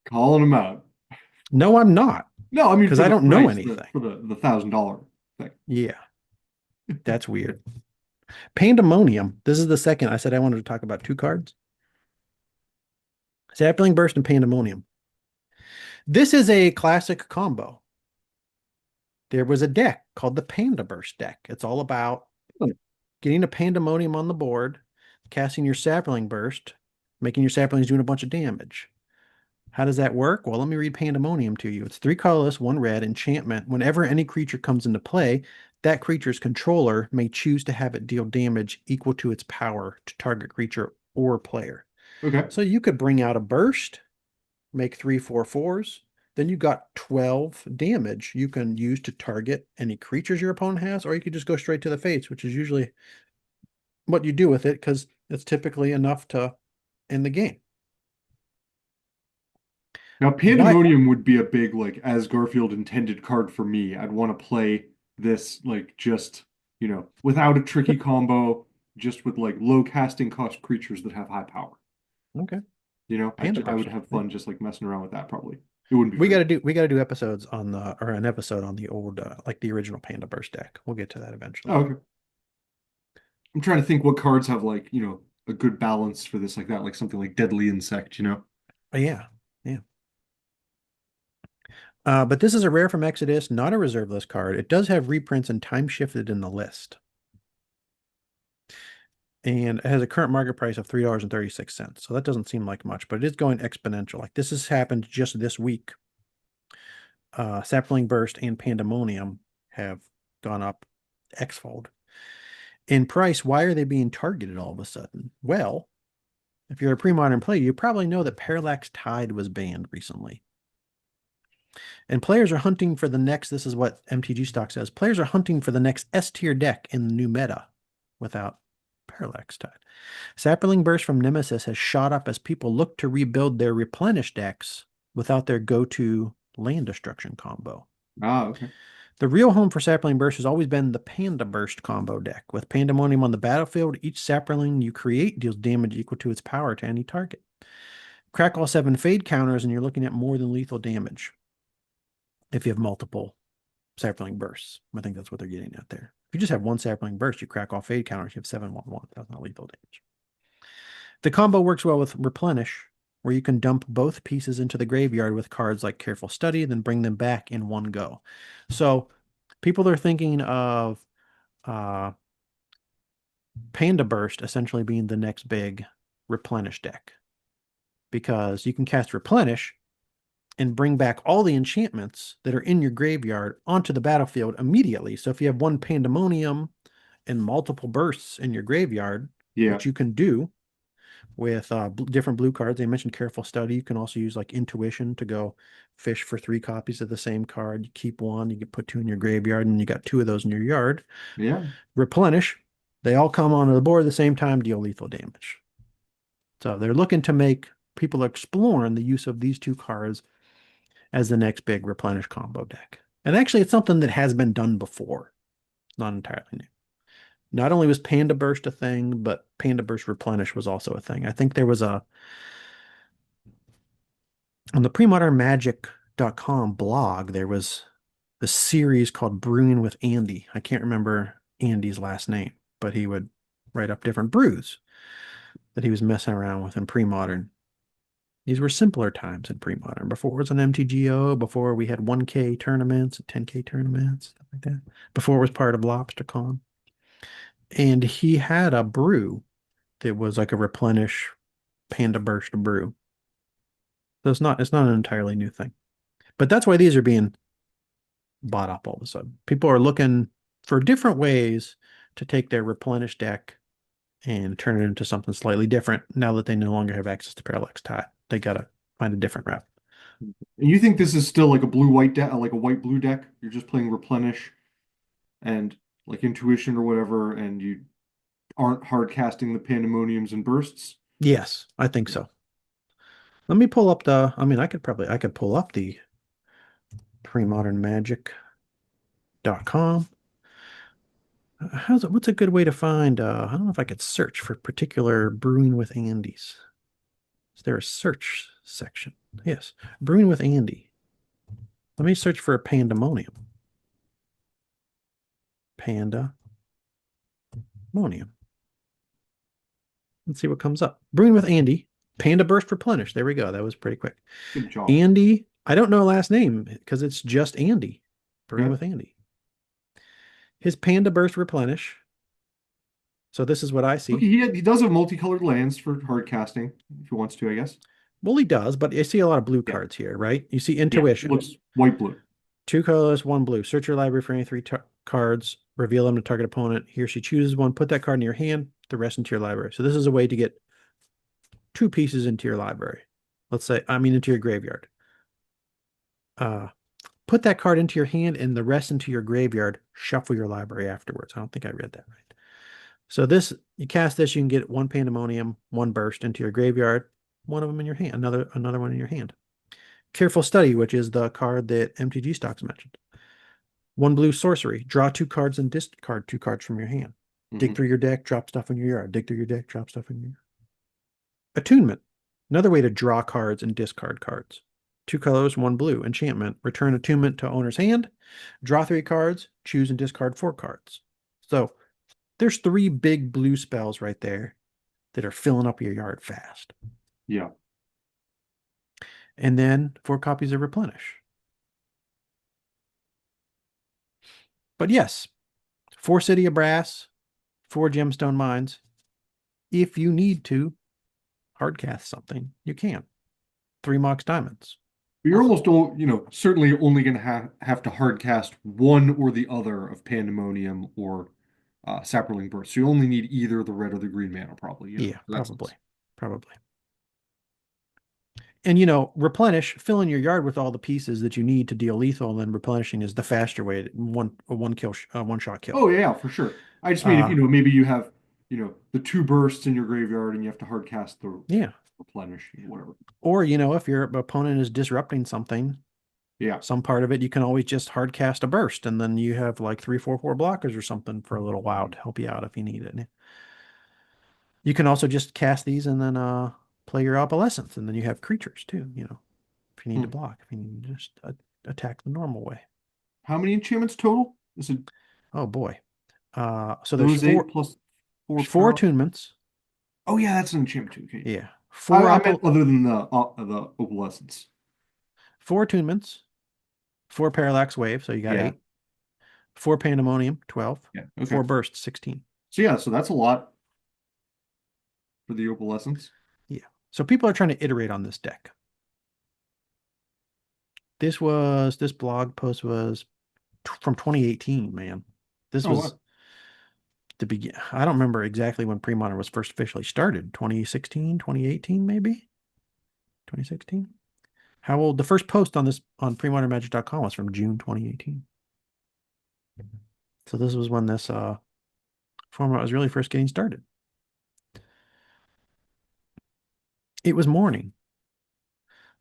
B: Calling them out.
A: No, I'm not
B: No, I mean
A: because
B: for
A: I
B: the
A: don't know
B: price,
A: anything.
B: for the $1,000 thing.
A: Yeah, that's weird. Pandemonium. This is the second. I said I wanted to talk about 2 cards. Sapling Burst and Pandemonium. This is a classic combo. There was a deck called the Panda Burst deck. It's all about getting a Pandemonium on the board. casting your Sapling Burst, making your Saplings doing a bunch of damage. How does that work? Well, let me read Pandemonium to you. It's 3 colorless, 1 red enchantment. Whenever any creature comes into play, that creature's controller may choose to have it deal damage equal to its power to target creature or player.
B: Okay.
A: So you could bring out a burst, make 3/4/4s, then you got 12 damage you can use to target any creatures your opponent has, or you could just go straight to the face, which is usually what you do with it because it's typically enough to end the game.
B: Now,
A: Why?
B: Pandemonium would be a big, like, as Garfield intended card for me. I'd want to play this, like, just, without a tricky combo, just with, like, low casting cost creatures that have high power.
A: Okay.
B: I,
A: Panda
B: I would
A: Burst.
B: have
A: Yeah.
B: fun just, like, messing around with that, probably. It wouldn't be
A: We
B: free.
A: got to do we got to do episodes on the or an episode on the old like the original Panda Burst deck. We'll get to that eventually.
B: Oh, okay. I'm trying to think what cards have, like, a good balance for this, like that, like something like Deadly Insect.
A: But yeah. Yeah. But this is a rare from Exodus, not a reserve list card. It does have reprints and time shifted in the list. And it has a current market price of $3.36. So that doesn't seem like much, but it is going exponential. Like this has happened just this week. Sapling Burst and Pandemonium have gone up X-fold. In price, why are they being targeted all of a sudden? Well, if you're a pre-modern player, you probably know that Parallax Tide was banned recently. And players are hunting for the next, this is what MTG Stock says, players are hunting for the next S tier deck in the new meta without Parallax Tide. Saproling Burst from Nemesis has shot up as people look to rebuild their replenish decks without their go-to land destruction combo.
B: Ah, okay.
A: The real home for Sapling Burst has always been the Panda Burst combo deck. With Pandemonium on the battlefield, each Sapling you create deals damage equal to its power to any target. Crack all 7 fade counters, and you're looking at more than lethal damage if you have multiple Sapling Bursts. I think that's what they're getting at there. If you just have one Sapling Burst, you crack all fade counters, you have 7/1/1. That's not lethal damage. The combo works well with Replenish, where you can dump both pieces into the graveyard with cards like Careful Study, then bring them back in one go. So people are thinking of uh, Panda Burst essentially being the next big Replenish deck because you can cast Replenish and bring back all the enchantments that are in your graveyard onto the battlefield immediately. So if you have one Pandemonium and multiple bursts in your graveyard,
B: Yeah.
A: which you can do with different blue cards. They mentioned Careful Study. You can also use like Intuition to go fish for 3 copies of the same card. You keep one, you can put 2 in your graveyard, and you got 2 of those in your yard.
B: Yeah.
A: Replenish. They all come onto the board at the same time, deal lethal damage. So they're looking to make people exploring the use of these 2 cards as the next big Replenish combo deck. And actually, it's something that has been done before. It's not entirely new. Not only was Panda Burst a thing, but Panda Burst Replenish was also a thing. I think there was on the premodernmagic.com blog, there was a series called Brewing with Andy. I can't remember Andy's last name, but he would write up different brews that he was messing around with in pre-modern. These were simpler times in pre-modern. Before it was an MTGO, before we had 1K tournaments and 10K tournaments, stuff like that. Before it was part of LobsterCon. And he had a brew that was like a replenish Panda Burst brew. So it's not an entirely new thing. But that's why these are being bought up all of a sudden. People are looking for different ways to take their replenish deck and turn it into something slightly different now that they no longer have access to Parallax Tide. They gotta find a different route.
B: And you think this is still like a blue-white deck, like a white-blue deck? You're just playing Replenish and like Intuition or whatever, and you aren't hard casting the Pandemoniums and Bursts?
A: Yes, I think so. Let me pull up I could pull up the premodernmagic.com. What's a good way to find I don't know if I could search for particular brewing with Andy's. Is there a search section? Yes. Brewing with Andy. Let me search for a Pandemonium. Pandemonium. Let's see what comes up. Brewing with Andy. Panda Burst Replenish. There we go. That was pretty quick.
B: Good job.
A: Andy. I don't know last name because it's just Andy. Brewing
B: Okay.
A: with Andy. His Panda Burst Replenish So this is what I
B: Okay,
A: see.
B: he does have multicolored lands for hard casting if he wants to, I guess.
A: Well, he does, but I see a lot of blue
B: Yeah,
A: cards here, right? You see
B: yeah.
A: Intuition.
B: Looks white blue.
A: Two colorless, one blue. Search your library for any three cards, reveal them to target opponent. He or she chooses one, put that card in your hand, the rest into your library. So this is a way to get two pieces into your library. Let's say, I mean, into your graveyard. Uh, Put that card into your hand and the rest into your graveyard. Shuffle your library afterwards. I don't think I read that right. So this, you cast this, you can get one Pandemonium, one Burst into your graveyard, one of them in your hand, another one in your hand. Careful Study, which is the card that MTG Stocks mentioned. One blue sorcery. Draw two cards and discard two cards from your hand. Dig
B: Hmm.
A: through your deck, drop stuff in your yard. Dig through your deck, drop stuff in your yard. Attunement. Another way to draw cards and discard cards. Two colors, one blue. Enchantment. Return attunement to owner's hand. Draw three cards, choose and discard four cards. So there's three big blue spells right there that are filling up your yard fast.
B: Yeah.
A: And then four copies of Replenish. But yes, four City of Brass, four Gemstone Mines. If you need to hardcast something, you can. Three Mox Diamonds.
B: But you're
A: Also,
B: almost all, certainly only going to have to hard cast one or the other of Pandemonium or Saproling Burst. So you only need either the red or the green mana, probably,
A: yeah,
B: in that
A: probably.
B: sense.
A: Probably. And replenish, fill in your yard with all the pieces that you need to deal lethal, and then replenishing is the faster way. One kill, one shot kill.
B: Oh yeah, for sure. I just mean if
A: Uh,
B: maybe you have the two bursts in your graveyard and you have to hard cast the
A: yeah.
B: replenish, whatever.
A: Or if your opponent is disrupting something,
B: Yeah.
A: some part of it, you can always just hard cast a burst, and then you have like 3/4/4 blockers or something for a little while
B: Mhm.
A: to help you out if you need it. You can also just cast these and then play your opalescence, and then you have creatures too. If you need to
B: Hmm.
A: block, if you need to just attack the normal way.
B: How many enchantments total? Is it
A: Oh boy. So there's
B: those eight plus four
A: four
B: power?
A: attunements.
B: Oh yeah, that's an enchantment too. Okay.
A: Yeah.
B: I meant other than the opalescence.
A: Four attunements, four parallax wave, so you got
B: Yeah.
A: eight. Four pandemonium, 12.
B: Yeah. Okay.
A: Four bursts, 16.
B: So yeah, so that's a lot for the opalescence.
A: Yeah. So people are trying to iterate on this deck. This blog post was from 2018, man. This
B: Oh
A: was
B: what?
A: the begin. I don't remember exactly when Premodern was first officially started. 2016, 2018, maybe 2016. How old? The first post on this on premodernmagic.com was from June 2018. So this was when this format was really first getting started. It was morning.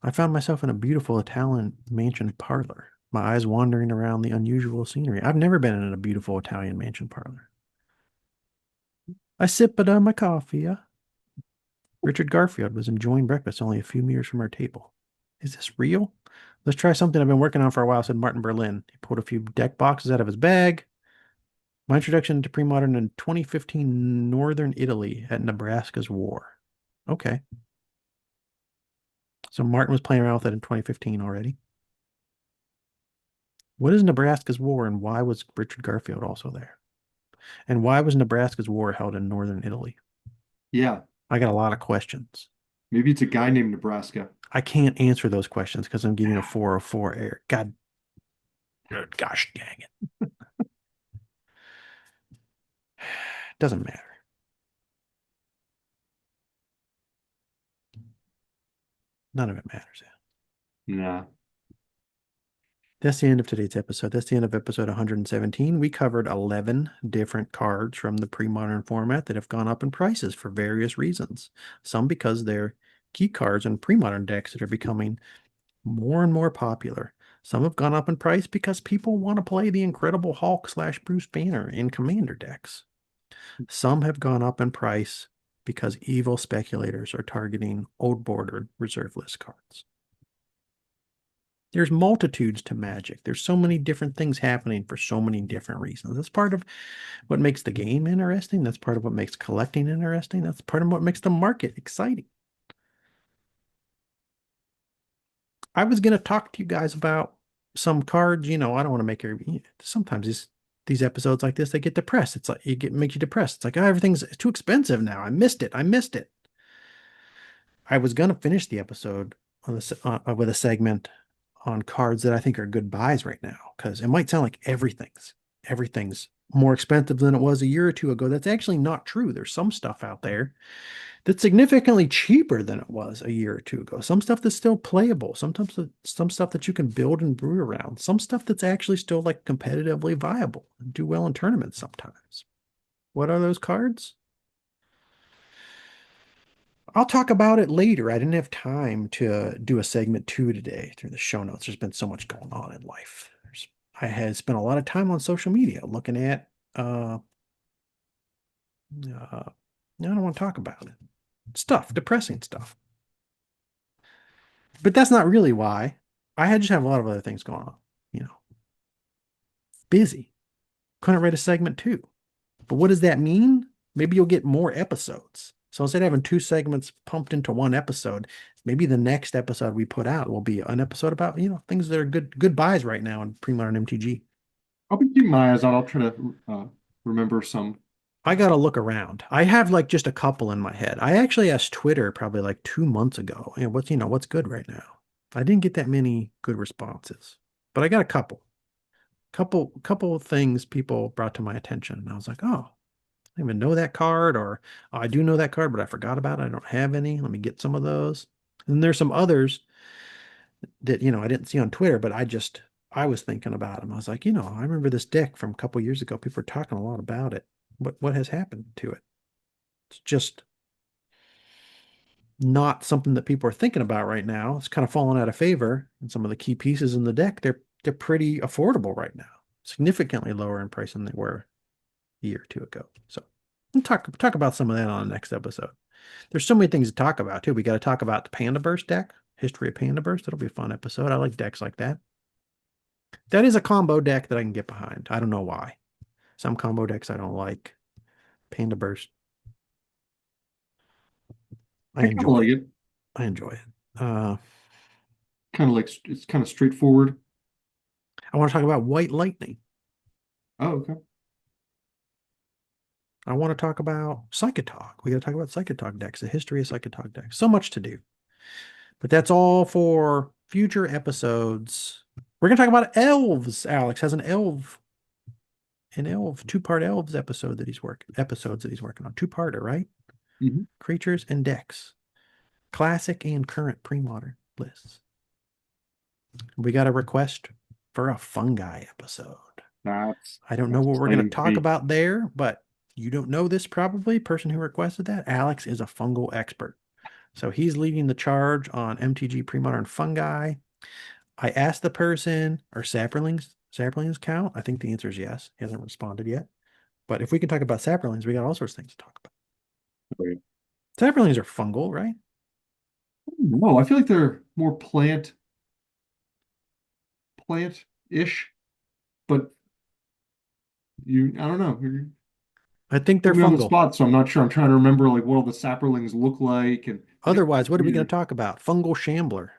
A: I found myself in a beautiful Italian mansion parlor, my eyes wandering around the unusual scenery. I've never been in a beautiful Italian mansion parlor. I sipped my coffee. Richard Garfield was enjoying breakfast only a few meters from our table. Is this real? Let's try something I've been working on for a while, said Martin Berlin. He pulled a few deck boxes out of his bag. My introduction to Premodern in 2015 Northern Italy at Nebraska's War. Okay. So Martin was playing around with it in 2015 already. What is Nebraska's War and why was Richard Garfield also there? And why was Nebraska's War held in Northern Italy?
B: Yeah.
A: I got a lot of questions.
B: Maybe it's a guy named Nebraska.
A: I can't answer those questions because I'm getting a 404 error. Gosh dang it. Doesn't matter. None of it matters.
B: Nah.
A: That's the end of today's episode. That's the end of episode 117. We covered 11 different cards from the pre-modern format that have gone up in prices for various reasons. Some because they're key cards in pre-modern decks that are becoming more and more popular. Some have gone up in price because people want to play the Incredible Hulk / Bruce Banner in Commander decks. Some have gone up in price because evil speculators are targeting old bordered reserve list cards. There's multitudes to Magic. There's so many different things happening for so many different reasons. That's part of what makes the game interesting. That's part of what makes collecting interesting. That's part of what makes the market exciting. I was going to talk to you guys about some cards. I don't want to make sometimes these episodes like this, they get depressed. It's like makes you depressed. It's like, oh, everything's too expensive now. I missed it. I missed it. I was gonna finish the episode on this with a segment on cards that I think are good buys right now, because it might sound like everything's more expensive than it was a year or two ago. That's actually not true. There's some stuff out there that's significantly cheaper than it was a year or two ago. Some stuff that's still playable. Sometimes some stuff that you can build and brew around. Some stuff that's actually still like competitively viable and do well in tournaments sometimes. What are those cards? I'll talk about it later. I didn't have time to do a segment 2 today through the show notes. There's been so much going on in life. I had spent a lot of time on social media looking at I don't want to talk about it. Stuff, depressing stuff. But that's not really why. I had just have a lot of other things going on, you know. Busy. Couldn't write a segment 2. But what does that mean? Maybe you'll get more episodes. So instead of having 2 segments pumped into one episode, maybe the next episode we put out will be an episode about, things that are good buys right now in Premodern MTG.
B: I'll be keeping my eyes out. I'll try to remember some.
A: I gotta look around. I have like just a couple in my head. I actually asked Twitter probably like 2 months ago, what's good right now? I didn't get that many good responses, but I got a couple of things people brought to my attention. And I was like, oh, I didn't even know that card, or oh, I do know that card, but I forgot about it. I don't have any. Let me get some of those. And there's some others that, I didn't see on Twitter, but I was thinking about them. I was like, I remember this deck from a couple years ago. People were talking a lot about it. What has happened to it? It's just not something that people are thinking about right now. It's kind of fallen out of favor. And some of the key pieces in the deck, they're pretty affordable right now, significantly lower in price than they were a year or two ago. So we'll talk about some of that on the next episode. There's so many things to talk about too. We got to talk about the Panda Burst deck, history of Panda Burst. That'll be a fun episode. I like decks like that. That is a combo deck that I can get behind. I don't know why. Some combo decks I don't like. Panda Burst, I
B: I kind of
A: enjoy
B: like
A: it.
B: it.
A: I enjoy it. Uh,
B: Kind of like it's kind of straightforward.
A: I want to talk about White Lightning.
B: Oh, okay.
A: I want to talk about Psychatog. We got to talk about Psychatog decks, the history of Psychatog decks. So much to do. But that's all for future episodes. We're going to talk about elves. Alex has an two-part elves episodes that he's working on. Two-parter, right?
B: Hmm.
A: Creatures and decks. Classic and current pre-modern lists. We got a request for a fungi episode. I don't know
B: That's
A: what we're going to
B: exciting to
A: talk
B: me.
A: about there, but you don't know this probably. Person who requested that, Alex, is a fungal expert. So he's leading the charge on MTG Premodern Fungi. I asked the person, are saplings count? I think the answer is yes. He hasn't responded yet. But if we can talk about saplings, we got all sorts of things to talk about.
B: Right.
A: Saplings are fungal, right?
B: No, I feel like they're more plant-ish, but I don't know. You
A: I think they're
B: put me on the
A: fungal.
B: spot, so I'm not sure. I'm trying to remember like what all the saplings look like, and I think
A: Otherwise, what are we going
B: weird.
A: to talk about? Fungal shambler.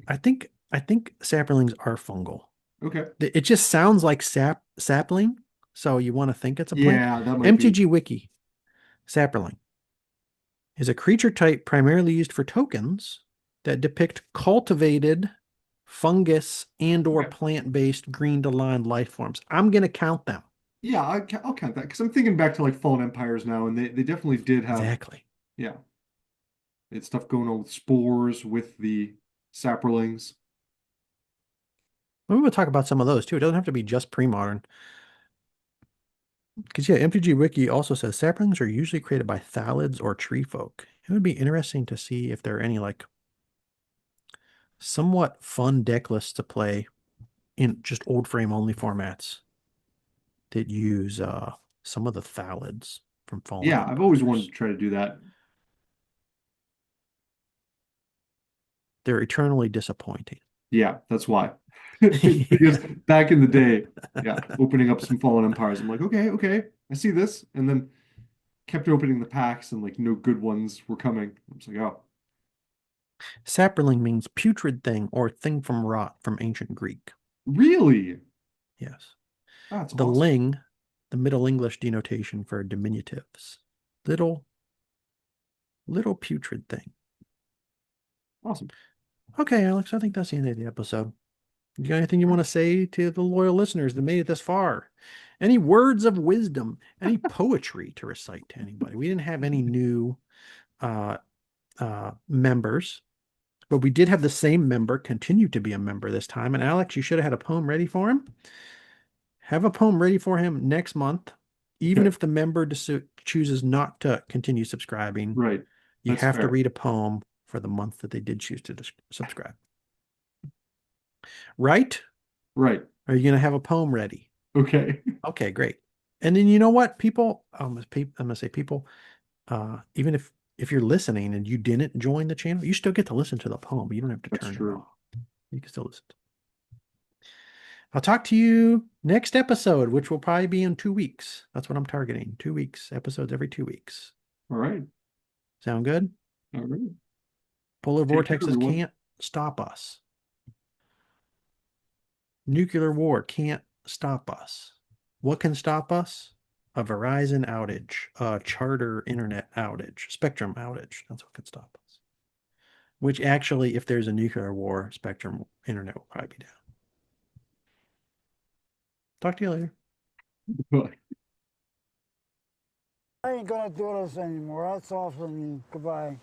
A: I think saplings are fungal.
B: Okay.
A: It just sounds like sapling, so you want to think it's a plant.
B: Yeah, that might be.
A: MTG Wiki, sapling is a creature type primarily used for tokens that depict cultivated fungus and or
B: Okay.
A: plant-based green to line life forms. I'm going to count them.
B: Yeah, I'll count that because I'm thinking back to like Fallen Empires now, and they definitely did have,
A: Exactly.
B: yeah, it's stuff going on with spores with the saprolings.
A: We will talk about some of those too. It doesn't have to be just pre-modern. Because yeah, MTG Wiki also says saplings are usually created by thalids or tree folk. It would be interesting to see if there are any like somewhat fun deck lists to play in just old frame only formats that use some of the thalids from Fallen
B: Yeah, I've always wanted
A: Empires.
B: to try to do that.
A: They're eternally disappointing.
B: Yeah, that's why. Because back in the day, yeah, opening up some Fallen Empires, I'm like, okay, okay, I see this, and then kept opening the packs, and like no good ones were coming. I was like, oh.
A: Saproling means putrid thing or thing from rot from ancient Greek.
B: Really?
A: Yes.
B: That's
A: The
B: awesome.
A: ling, the Middle English denotation for diminutives. Little, little putrid thing.
B: Awesome.
A: Okay, Alex, I think that's the end of the episode. You got anything you want to say to the loyal listeners that made it this far? Any words of wisdom, any poetry to recite to anybody? We didn't have any new uh, members, but we did have the same member continue to be a member this time. And Alex, you should have had a poem ready for him. Have a poem ready for him next month. Even
B: Okay.
A: if the member chooses not to continue subscribing,
B: Right.
A: you
B: That's
A: have to
B: fair.
A: read a poem for the month that they did choose to subscribe. Right?
B: Right.
A: Are you going to have a poem ready?
B: Okay.
A: Okay, great. And then you know what, people? I'm gonna say people. Even if you're listening and you didn't join the channel, you still get to listen to the poem. But you don't have to
B: That's
A: turn it
B: true.
A: off. You can still listen. I'll talk to you next episode, which will probably be in 2 weeks. That's what I'm targeting. 2 weeks, episodes every 2 weeks.
B: All right.
A: Sound good?
B: All right.
A: Polar
B: Take care,
A: vortexes
B: everyone.
A: can't stop us. Nuclear war can't stop us. What can stop us? A Verizon outage, a charter internet outage, Spectrum outage. That's what can stop us. Which actually, if there's a nuclear war, Spectrum internet will probably be down. Talk to you later.
B: Bye.
C: I ain't gonna do this anymore. That's all for me. Goodbye.